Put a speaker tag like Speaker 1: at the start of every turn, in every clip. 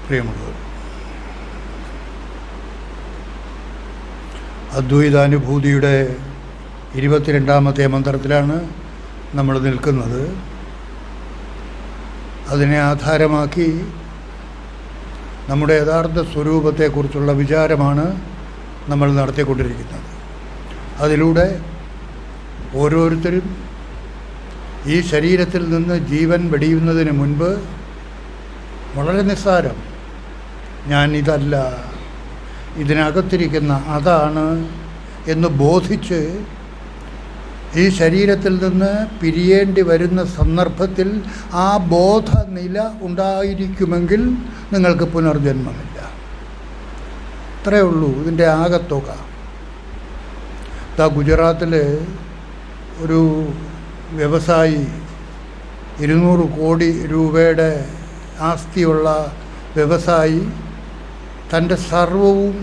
Speaker 1: പ്രിയമുള്ളവർ, അദ്വൈതാനുഭൂതിയുടെ 22ാമത്തെ മന്ത്രത്തിലാണ് നമ്മൾ നിൽക്കുന്നത്. അതിനെ ആധാരമാക്കി നമ്മുടെ യഥാർത്ഥ സ്വരൂപത്തെക്കുറിച്ചുള്ള വിചാരമാണ് നമ്മൾ നടത്തിക്കൊണ്ടിരിക്കുന്നത്. അതിലൂടെ ഓരോരുത്തരും ഈ ശരീരത്തിൽ നിന്ന് ജീവൻ വെടിയുന്നതിന് മുൻപ് വളരെ നിസ്സാരം, ഞാനിതല്ല, ഇതിനകത്തിരിക്കുന്ന അതാണ് എന്ന് ബോധിച്ച് ഈ ശരീരത്തിൽ നിന്ന് പിരിയേണ്ടി വരുന്ന സന്ദർഭത്തിൽ ആ ബോധനില ഉണ്ടായിരിക്കുമെങ്കിൽ നിങ്ങൾക്ക് പുനർജന്മമില്ല. ഇത്രയേ ഉള്ളൂ ഇതിൻ്റെ ആകത്തുക. ഗുജറാത്തിൽ ഒരു വ്യവസായി 200 കോടി രൂപയുടെ ആസ്തിയുള്ള വ്യവസായി തൻ്റെ സർവവും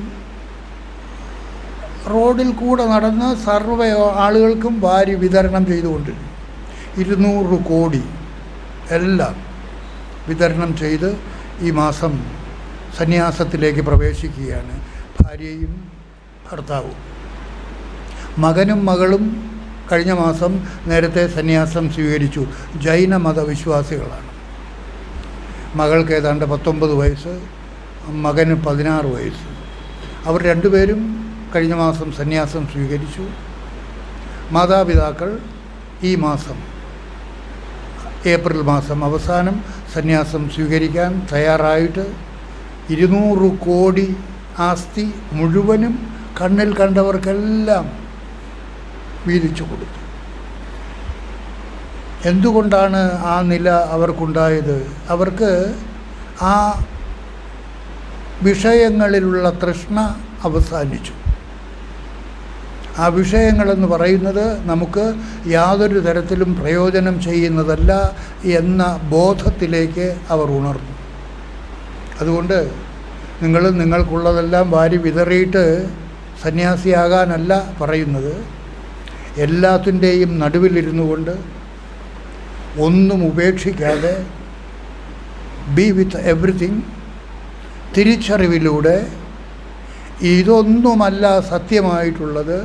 Speaker 1: റോഡിൽ കൂടെ നടന്ന് സർവ്വ ആളുകൾക്കും വാരി വിതരണം ചെയ്തുകൊണ്ടിരുന്നു. 200 കോടി എല്ലാം വിതരണം ചെയ്ത് ഈ മാസം സന്യാസത്തിലേക്ക് പ്രവേശിക്കുകയാണ്. ഭാര്യയും ഭർത്താവും. മകനും മകളും കഴിഞ്ഞ മാസം നേരത്തെ സന്യാസം സ്വീകരിച്ചു. ജൈന മതവിശ്വാസികളാണ്. മകൾക്ക് ഏതാണ്ട് 19 വയസ്സ്, മകന് 16 വയസ്സ്. അവർ രണ്ടുപേരും കഴിഞ്ഞ മാസം സന്യാസം സ്വീകരിച്ചു. മാതാപിതാക്കൾ ഈ മാസം ഏപ്രിൽ മാസം അവസാനം സന്യാസം സ്വീകരിക്കാൻ തയ്യാറായിട്ട് 200 കോടി ആസ്തി മുഴുവനും കണ്ണിൽ കണ്ടവർക്കെല്ലാം വീതിച്ചു കൊടുത്തു. എന്തുകൊണ്ടാണ് ആ നില അവർക്കുണ്ടായത്? അവർക്ക് ആ വിഷയങ്ങളിലുള്ള തൃഷ്ണ അവസാനിച്ചു. ആ വിഷയങ്ങളെന്ന് പറയുന്നത് നമുക്ക് യാതൊരു തരത്തിലും പ്രയോജനം ചെയ്യുന്നതല്ല എന്ന ബോധത്തിലേക്ക് അവർ ഉണർന്നു. അതുകൊണ്ട് നിങ്ങൾക്കുള്ളതെല്ലാം വാരി വിതറിയിട്ട് സന്യാസിയാകാനല്ല പറയുന്നത്. എല്ലാത്തിൻ്റെയും നടുവിലിരുന്നു കൊണ്ട് ഒന്നും ഉപേക്ഷിക്കാതെ ബി വിത്ത് എവറിത്തിങ്, തിരിച്ചറിവിലൂടെ ഇതൊന്നുമല്ല സത്യമായിട്ടുള്ളത്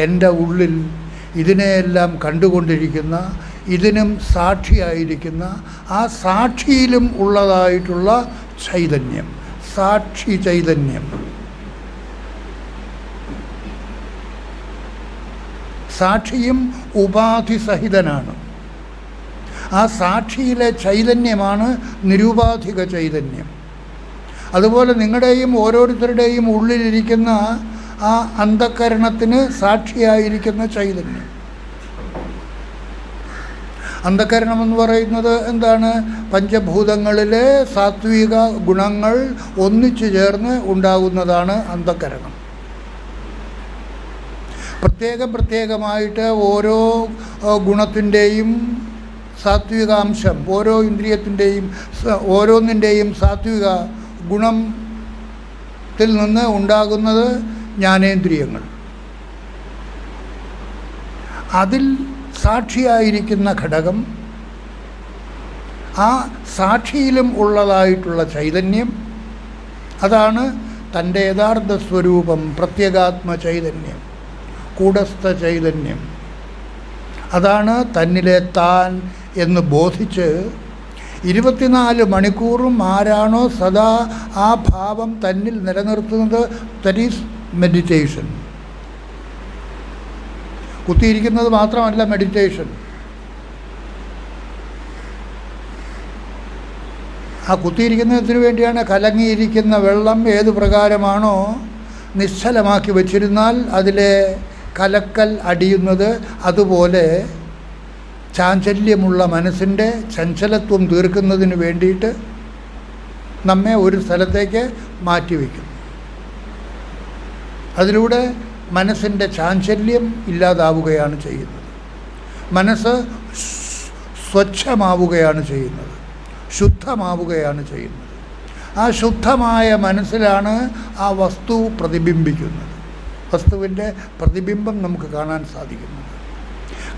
Speaker 1: എൻ്റെ ഉള്ളിൽ ഇതിനെയെല്ലാം കണ്ടുകൊണ്ടിരിക്കുന്ന, ഇതിനും സാക്ഷിയായിരിക്കുന്ന, ആ സാക്ഷിയിലും ഉള്ളതായിട്ടുള്ള ചൈതന്യം, സാക്ഷി ചൈതന്യം. സാക്ഷിയും ഉപാധി സഹിതനാണ്. ആ സാക്ഷിയിലെ ചൈതന്യമാണ് നിരുപാധിക ചൈതന്യം. അതുപോലെ നിങ്ങളുടെയും ഓരോരുത്തരുടെയും ഉള്ളിലിരിക്കുന്ന ആ അന്ധക്കരണത്തിന് സാക്ഷിയായിരിക്കുന്ന ചൈതന്യം. അന്ധക്കരണമെന്ന് പറയുന്നത് എന്താണ്? പഞ്ചഭൂതങ്ങളിലെ സാത്വിക ഗുണങ്ങൾ ഒന്നിച്ചു ചേർന്ന് ഉണ്ടാകുന്നതാണ് അന്ധക്കരണം. പ്രത്യേകമായിട്ട് ഓരോ ഗുണത്തിൻ്റെയും സാത്വികാംശം, ഓരോ ഇന്ദ്രിയത്തിൻ്റെയും ഓരോന്നിൻ്റെയും സാത്വിക ഗുണത്തിൽ നിന്ന് ഉണ്ടാകുന്നത് ജ്ഞാനേന്ദ്രിയങ്ങൾ. അതിൽ സാക്ഷിയായിരിക്കുന്ന ഘടകം, ആ സാക്ഷിയിലും ഉള്ളതായിട്ടുള്ള ചൈതന്യം, അതാണ് തൻ്റെ യഥാർത്ഥ സ്വരൂപം, പ്രത്യേകാത്മ ചൈതന്യം, കൂടസ്ഥ ചൈതന്യം. അതാണ് തന്നിലെ താൻ എന്ന് ബോധിച്ച് 24 മണിക്കൂറും ആരാണോ സദാ ആ ഭാവം തന്നിൽ നിലനിർത്തുന്നത്, ദാറ്റ് ഈസ് മെഡിറ്റേഷൻ. കുത്തിയിരിക്കുന്നത് മാത്രമല്ല മെഡിറ്റേഷൻ. ആ കുത്തിയിരിക്കുന്നതിന് വേണ്ടിയാണ് കലങ്ങിയിരിക്കുന്ന വെള്ളം ഏതു പ്രകാരമാണോ നിശ്ചലമാക്കി വച്ചിരുന്നാൽ അതിലെ കലക്കൽ അടിയുന്നത്, അതുപോലെ ചാഞ്ചല്യമുള്ള മനസ്സിൻ്റെ ചഞ്ചലത്വം തീർക്കുന്നതിന് വേണ്ടിയിട്ട് നമ്മെ ഒരു സ്ഥലത്തേക്ക് മാറ്റിവെക്കും. അതിലൂടെ മനസ്സിൻ്റെ ചാഞ്ചല്യം ഇല്ലാതാവുകയാണ് ചെയ്യുന്നത്. മനസ്സ് സ്വച്ഛമാവുകയാണ് ചെയ്യുന്നത്, ശുദ്ധമാവുകയാണ് ചെയ്യുന്നത്. ആ ശുദ്ധമായ മനസ്സിലാണ് ആ വസ്തു പ്രതിബിംബിക്കുന്നത്. വസ്തുവിൻ്റെ പ്രതിബിംബം നമുക്ക് കാണാൻ സാധിക്കുന്നത്.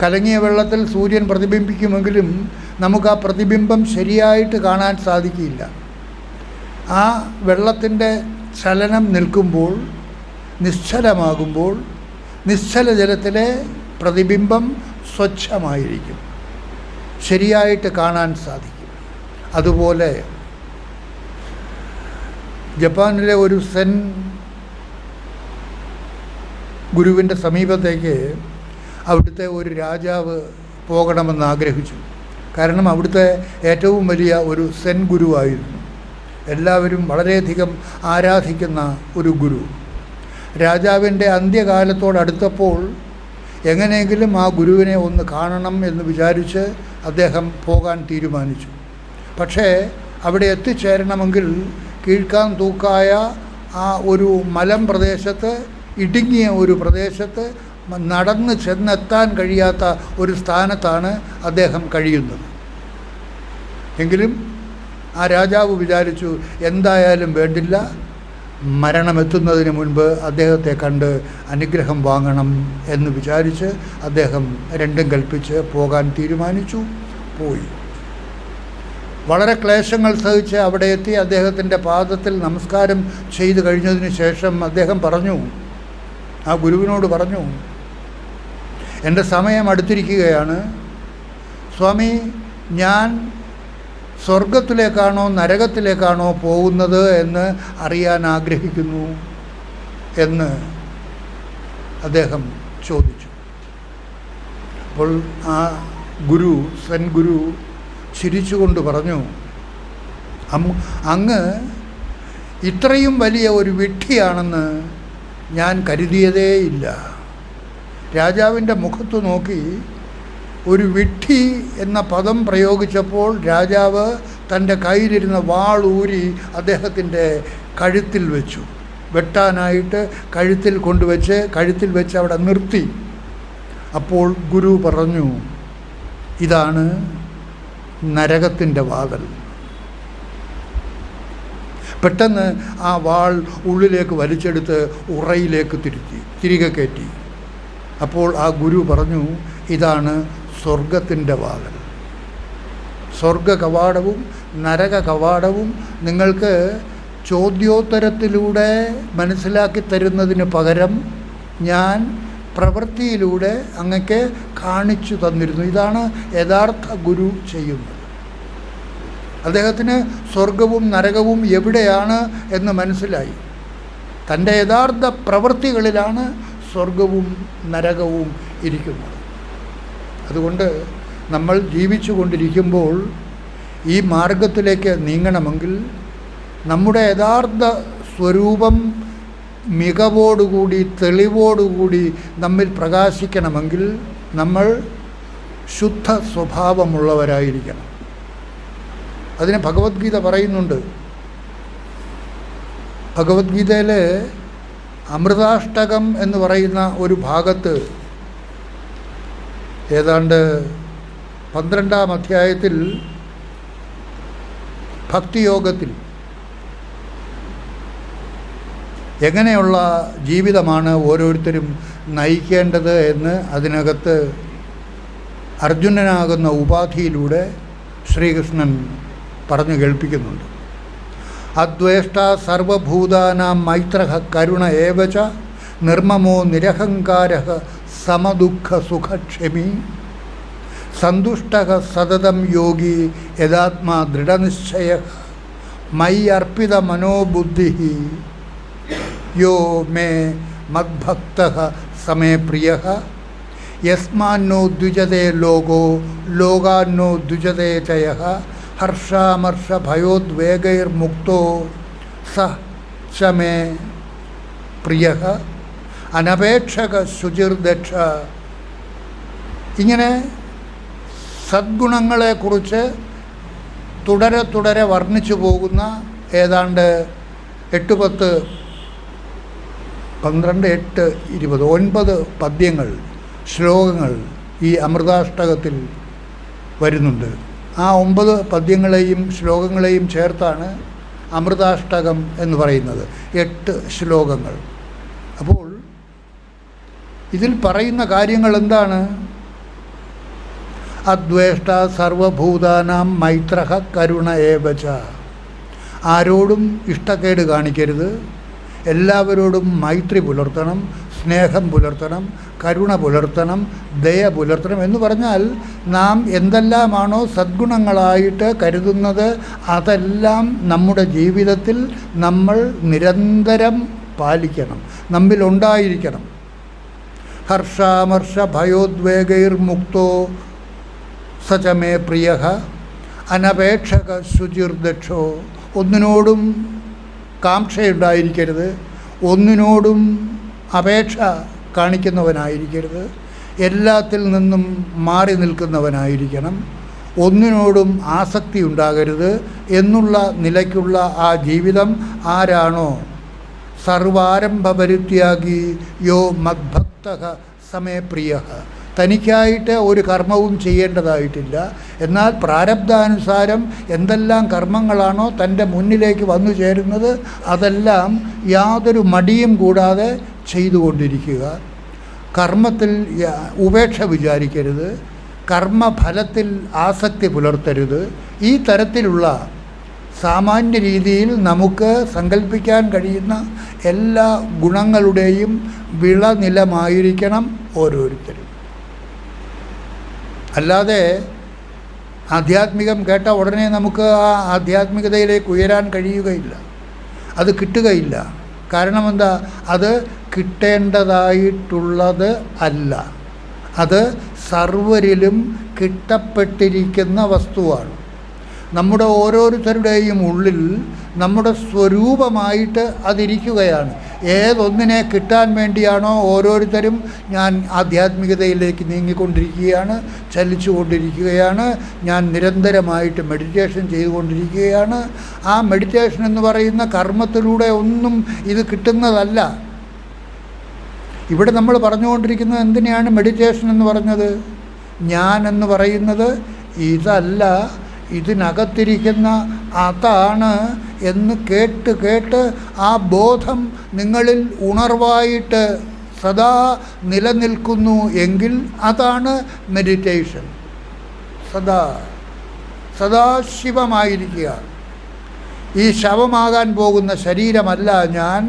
Speaker 1: കലങ്ങിയ വെള്ളത്തിൽ സൂര്യൻ പ്രതിബിംബിക്കുമെങ്കിലും നമുക്ക് ആ പ്രതിബിംബം ശരിയായിട്ട് കാണാൻ സാധിക്കില്ല. ആ വെള്ളത്തിൻ്റെ ചലനം നിൽക്കുമ്പോൾ, നിശ്ചലമാകുമ്പോൾ നിശ്ചല ജലത്തിലെ പ്രതിബിംബം സ്വച്ഛമായിരിക്കും, ശരിയായിട്ട് കാണാൻ സാധിക്കും. അതുപോലെ ജപ്പാനിലെ ഒരു സെൻ ഗുരുവിൻ്റെ സമീപത്തേക്ക് അവിടുത്തെ ഒരു രാജാവ് പോകണമെന്ന് ആഗ്രഹിച്ചു. കാരണം അവിടുത്തെ ഏറ്റവും വലിയ ഒരു സെൻ ഗുരുവായിരുന്നു, എല്ലാവരും വളരെയധികം ആരാധിക്കുന്ന ഒരു ഗുരു. രാജാവിൻ്റെ അന്ത്യകാലത്തോടടുത്തപ്പോൾ എങ്ങനെയെങ്കിലും ആ ഗുരുവിനെ ഒന്ന് കാണണം എന്ന് വിചാരിച്ച് അദ്ദേഹം പോകാൻ തീരുമാനിച്ചു. പക്ഷേ അവിടെ എത്തിച്ചേരണമെങ്കിൽ കീഴ്ക്കാൻ തൂക്കായ ആ ഒരു മലം പ്രദേശത്ത്, ഇടുങ്ങിയ ഒരു പ്രദേശത്ത്, നടന്ന് ചെന്നെത്താൻ കഴിയാത്ത ഒരു സ്ഥാനത്താണ് അദ്ദേഹം കഴിയുന്നത്. എങ്കിലും ആ രാജാവ് വിചാരിച്ചു, എന്തായാലും വേണ്ടില്ല, മരണമെത്തുന്നതിന് മുൻപ് അദ്ദേഹത്തെ കണ്ട് അനുഗ്രഹം വാങ്ങണം എന്ന് വിചാരിച്ച് അദ്ദേഹം രണ്ടും കൽപ്പിച്ച് പോകാൻ തീരുമാനിച്ചു. പോയി. വളരെ ക്ലേശങ്ങൾ സഹിച്ച് അവിടെ എത്തി അദ്ദേഹത്തിൻ്റെ പാദത്തിൽ നമസ്കാരം ചെയ്തു കഴിഞ്ഞതിന് ശേഷം അദ്ദേഹം പറഞ്ഞു, ആ ഗുരുവിനോട് പറഞ്ഞു, എൻ്റെ സമയം അടുത്തിരിക്കുകയാണ് സ്വാമി, ഞാൻ സ്വർഗത്തിലേക്കാണോ നരകത്തിലേക്കാണോ പോകുന്നത് എന്ന് അറിയാൻ ആഗ്രഹിക്കുന്നു എന്ന് അദ്ദേഹം ചോദിച്ചു. അപ്പോൾ ആ ഗുരു, സെൻ ഗുരു ചിരിച്ചുകൊണ്ട് പറഞ്ഞു, അങ്ങ് ഇത്രയും വലിയ ഒരു വിഡ്ഢിയാണെന്ന് ഞാൻ കരുതിയതേയില്ല. രാജാവിൻ്റെ മുഖത്ത് നോക്കി ഒരു വിഡ്ഢി എന്ന പദം പ്രയോഗിച്ചപ്പോൾ രാജാവ് തൻ്റെ കയ്യിലിരുന്ന വാളൂരി അദ്ദേഹത്തിൻ്റെ കഴുത്തിൽ വെച്ചു. വെട്ടാനായിട്ട് കഴുത്തിൽ വെച്ച് അവിടെ നിർത്തി. അപ്പോൾ ഗുരു പറഞ്ഞു, ഇതാണ് നരകത്തിൻ്റെ വാതിൽ. പെട്ടെന്ന് ആ വാൾ ഉള്ളിലേക്ക് വലിച്ചെടുത്ത് ഉറയിലേക്ക് തിരികെ കയറ്റി. അപ്പോൾ ആ ഗുരു പറഞ്ഞു, ഇതാണ് സ്വർഗത്തിൻ്റെ വാതിൽ. സ്വർഗ കവാടവും നരക കവാടവും നിങ്ങൾക്ക് ചോദ്യോത്തരത്തിലൂടെ മനസ്സിലാക്കി തരുന്നതിന് പകരം ഞാൻ പ്രവൃത്തിയിലൂടെ അങ്ങക്ക് കാണിച്ചു തന്നിരുന്നു. ഇതാണ് യഥാർത്ഥ ഗുരു ചെയ്യുന്നത്. അദ്ദേഹത്തിന് സ്വർഗവും നരകവും എവിടെയാണ് എന്ന് മനസ്സിലായി. തൻ്റെ യഥാർത്ഥ പ്രവൃത്തികളിലാണ് സ്വർഗവും നരകവും ഇരിക്കുന്നത്. അതുകൊണ്ട് നമ്മൾ ജീവിച്ചു കൊണ്ടിരിക്കുമ്പോൾ ഈ മാർഗത്തിലേക്ക് നീങ്ങണമെങ്കിൽ നമ്മുടെ യഥാർത്ഥ സ്വരൂപം മികവോടുകൂടി തെളിവോടുകൂടി നമ്മിൽ പ്രകാശിക്കണമെങ്കിൽ നമ്മൾ ശുദ്ധ സ്വഭാവമുള്ളവരായിരിക്കണം. അതിന് ഭഗവത്ഗീത പറയുന്നുണ്ട്. ഭഗവത്ഗീതയിൽ അമൃതാഷ്ടകം എന്ന് പറയുന്ന ഒരു ഭാഗത്ത് ഏതാണ്ട് 12-ാം അധ്യായത്തിൽ ഭക്തിയോഗത്തിൽ എങ്ങനെയുള്ള ജീവിതമാണ് ഓരോരുത്തരും നയിക്കേണ്ടത് എന്ന് അതിനകത്ത് അർജുനനാകുന്ന ഉപാധിയിലൂടെ ശ്രീകൃഷ്ണൻ പറഞ്ഞു കേൾപ്പിക്കുന്നുണ്ട്. അദ്വേഷ്ട സർവഭൂതാനാം മൈത്രഃ കരുണ ഏവച നിർമ്മമോ നിരഹങ്കാരഃ സമദുഃഖ സുഖക്ഷമി സന്തുഷ്ടഃ സതതം യോഗി യഥാത്മാ ദൃഢനിശ്ചയഃ മയി അർപ്പിത മനോബുദ്ധിഃ യോ മേ മദ്ഭക്തഃ സമേ പ്രിയഃ യസ്മാന്നോ ദ്വിജതേ ലോകോ ലോകാന്നോ ദ്വിജതേ ചയഃ ഹർഷാമർഷ ഭയോദ്വേഗൈർമുക്തോ സ ച മേ പ്രിയഃ അനപേക്ഷക ശുചിർദക്ഷ. ഇങ്ങനെ സദ്ഗുണങ്ങളെക്കുറിച്ച് തുടരെ വർണ്ണിച്ചു പോകുന്ന ഏതാണ്ട് 8, 10, 12, 8, 20, 9 പദ്യങ്ങൾ, ശ്ലോകങ്ങൾ ഈ അമൃതാഷ്ടകത്തിൽ വരുന്നുണ്ട്. ആ 9 പദ്യങ്ങളെയും ശ്ലോകങ്ങളെയും ചേർത്താണ് അമൃതാഷ്ടകം എന്ന് പറയുന്നത്. 8 ശ്ലോകങ്ങൾ. അപ്പോൾ ഇതിൽ പറയുന്ന കാര്യങ്ങൾ എന്താണ്? അദ്വേഷ്ട സർവഭൂതാനാം മൈത്രഃ കരുണ ഏവച. ആരോടും ഇഷ്ടക്കേട് കാണിക്കരുത്, എല്ലാവരോടും മൈത്രി പുലർത്തണം, സ്നേഹം പുലർത്തണം, കരുണ പുലർത്തണം, ദയ പുലർത്തണം. എന്ന് പറഞ്ഞാൽ നാം എന്തെല്ലാമാണോ സദ്ഗുണങ്ങളായിട്ട് കരുതുന്നത് അതെല്ലാം നമ്മുടെ ജീവിതത്തിൽ നമ്മൾ നിരന്തരം പാലിക്കണം, നമ്മിലുണ്ടായിരിക്കണം. ഹർഷാമർഷ ഭയോദ്വേഗൈർമുക്തോ സചമേ പ്രിയ അനപേക്ഷക ശുചിർദക്ഷോ. ഒന്നിനോടും കാംക്ഷയുണ്ടായിരിക്കരുത്, ഒന്നിനോടും അപേക്ഷ കാണിക്കുന്നവനായിരിക്കരുത്, എല്ലാത്തിൽ നിന്നും മാറി നിൽക്കുന്നവനായിരിക്കണം, ഒന്നിനോടും ആസക്തി ഉണ്ടാകരുത് എന്നുള്ള നിലയ്ക്കുള്ള ആ ജീവിതം ആരാണോ സർവാരംഭപരിത്യാഗി യോ മദ്ഭക്തഃ സമേ പ്രിയ. തനിക്കായിട്ട് ഒരു കർമ്മവും ചെയ്യേണ്ടതായിട്ടില്ല. എന്നാൽ പ്രാരബ്ധാനുസാരം എന്തെല്ലാം കർമ്മങ്ങളാണോ തൻ്റെ മുന്നിലേക്ക് വന്നു ചേരുന്നത് അതെല്ലാം യാതൊരു മടിയും കൂടാതെ ചെയ്തുകൊണ്ടിരിക്കുക. കർമ്മത്തിൽ ഉപേക്ഷ വിചാരിക്കരുത്, കർമ്മഫലത്തിൽ ആസക്തി പുലർത്തരുത്. ഈ തരത്തിലുള്ള സാമാന്യ രീതിയിൽ നമുക്ക് സങ്കല്പിക്കാൻ കഴിയുന്ന എല്ലാ ഗുണങ്ങളുടെയും വിളനിലമായിരിക്കണം ഓരോരുത്തരും. അല്ലാതെ ആധ്യാത്മികം കേട്ട ഉടനെ നമുക്ക് ആ ആധ്യാത്മികതയിലേക്ക് ഉയരാൻ കഴിയുകയില്ല, അത് കിട്ടുകയില്ല. കാരണം എന്താ? അത് കിട്ടേണ്ടതായിട്ടുള്ളത് അല്ല, അത് സർവരിലും കിട്ടപ്പെട്ടിരിക്കുന്ന വസ്തുവാണ്. നമ്മുടെ ഓരോരുത്തരുടെയും ഉള്ളിൽ നമ്മുടെ സ്വരൂപമായിട്ട് അതിരിക്കുകയാണ്. ഏതൊന്നിനെ കിട്ടാൻ വേണ്ടിയാണോ ഓരോരുത്തരും ഞാൻ ആധ്യാത്മികതയിലേക്ക് നീങ്ങിക്കൊണ്ടിരിക്കുകയാണ്, ചലിച്ചുകൊണ്ടിരിക്കുകയാണ്, ഞാൻ നിരന്തരമായിട്ട് മെഡിറ്റേഷൻ ചെയ്തുകൊണ്ടിരിക്കുകയാണ്. ആ മെഡിറ്റേഷൻ എന്ന് പറയുന്ന കർമ്മത്തിലൂടെ ഒന്നും ഇത് കിട്ടുന്നതല്ല. ഇവിടെ നമ്മൾ പറഞ്ഞുകൊണ്ടിരിക്കുന്നത് എന്തിനാണ് മെഡിറ്റേഷൻ എന്ന് പറഞ്ഞത്? ഞാൻ എന്ന് പറയുന്നത് ഇതല്ല, ഇതിനകത്തിരിക്കുന്ന അതാണ് എന്ന് കേട്ട് കേട്ട് ആ ബോധം നിങ്ങളിൽ ഉണർവായിട്ട് സദാ നിലനിൽക്കുന്നു എങ്കിൽ അതാണ് മെഡിറ്റേഷൻ. സദാശിവമായിരിക്കുക. ഈ ശവമാകാൻ പോകുന്ന ശരീരമല്ല ഞാൻ,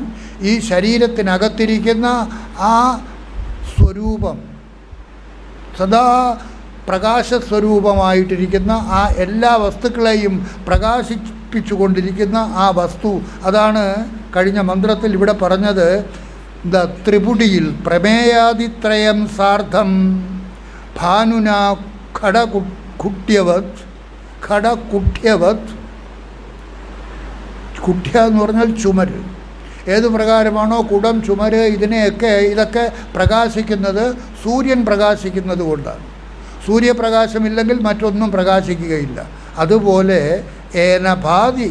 Speaker 1: ഈ ശരീരത്തിനകത്തിരിക്കുന്ന ആ സ്വരൂപം, സദാ പ്രകാശസ്വരൂപമായിട്ടിരിക്കുന്ന ആ എല്ലാ വസ്തുക്കളെയും പ്രകാശിപ്പിച്ചുകൊണ്ടിരിക്കുന്ന ആ വസ്തു, അതാണ് കഴിഞ്ഞ മന്ത്രത്തിൽ ഇവിടെ പറഞ്ഞത്. ത്രിപുടിയിൽ പ്രമേയാദിത്രയം സാർദ്ധം ഭാനുന ഖടകുട്യവത്. കുട്യ എന്ന് പറഞ്ഞാൽ ചുമര്. ഏതു പ്രകാരമാണോ കുടം, ചുമര്, ഇതൊക്കെ പ്രകാശിക്കുന്നത് സൂര്യൻ പ്രകാശിക്കുന്നത് കൊണ്ടാണ്. സൂര്യപ്രകാശമില്ലെങ്കിൽ മറ്റൊന്നും പ്രകാശിക്കുകയില്ല. അതുപോലെ ഏനഭാതി,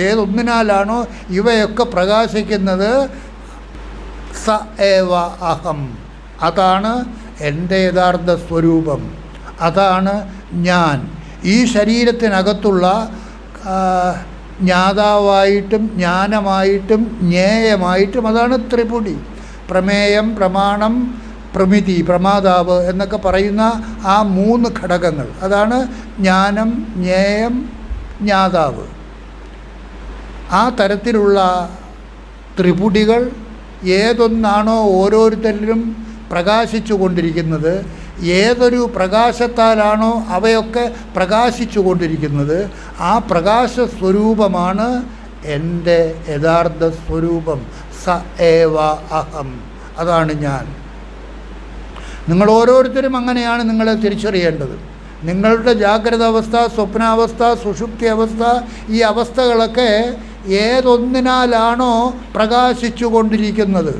Speaker 1: ഏതൊന്നിനാലാണോ ഇവയൊക്കെ പ്രകാശിക്കുന്നത്, സ ഏവ അഹം, അതാണ് എൻ്റെ യഥാർത്ഥ സ്വരൂപം, അതാണ് ഞാൻ. ഈ ശരീരത്തിനകത്തുള്ള ജ്ഞാതാവായിട്ടും ജ്ഞാനമായിട്ടും ജ്ഞേയമായിട്ടും അതാണ് ത്രിപുടി. പ്രമേയം, പ്രമാണം, പ്രമിതി, പ്രമാതാവ് എന്നൊക്കെ പറയുന്ന ആ 3 ഘടകങ്ങൾ, അതാണ് ജ്ഞാനം, ജ്ഞേയം, ജ്ഞാതാവ്. ആ തരത്തിലുള്ള ത്രിപുടികൾ ഏതൊന്നാണോ ഓരോരുത്തരിലും പ്രകാശിച്ചു കൊണ്ടിരിക്കുന്നത്, ഏതൊരു പ്രകാശത്താലാണോ അവയൊക്കെ പ്രകാശിച്ചു കൊണ്ടിരിക്കുന്നത്, ആ പ്രകാശസ്വരൂപമാണ് എൻ്റെ യഥാർത്ഥ സ്വരൂപം. സ ഏവ അഹം, അതാണ് ഞാൻ. നിങ്ങൾ ഓരോരുത്തരും അങ്ങനെയാണ് നിങ്ങളെ തിരിച്ചറിയേണ്ടത്. നിങ്ങളുടെ ജാഗ്രത അവസ്ഥ, സ്വപ്നാവസ്ഥ, സുഷുപ്തി അവസ്ഥ, ഈ അവസ്ഥകളൊക്കെ ഏതൊന്നിനാലാണോ പ്രകാശിച്ചു കൊണ്ടിരിക്കുന്നത്,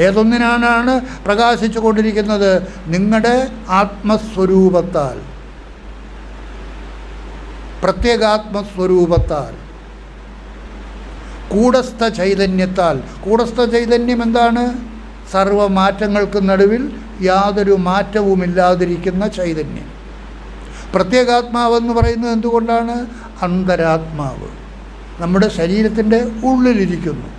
Speaker 1: ഏതൊന്നിനാണ് പ്രകാശിച്ചു കൊണ്ടിരിക്കുന്നത്? നിങ്ങളുടെ ആത്മസ്വരൂപത്താൽ. പ്രത്യേകാത്മസ്വരൂപത്താൽ, കൂടസ്ഥ ചൈതന്യത്താൽ. കൂടസ്ഥ ചൈതന്യം എന്താണ്? സർവമാറ്റങ്ങൾക്ക് നടുവിൽ യാതൊരു മാറ്റവുമില്ലാതിരിക്കുന്ന ചൈതന്യം. പ്രത്യേകാത്മാവെന്ന് പറയുന്നത് എന്തുകൊണ്ടാണ്? അന്തരാത്മാവ് നമ്മുടെ ശരീരത്തിൻ്റെ ഉള്ളിലിരിക്കുന്നു.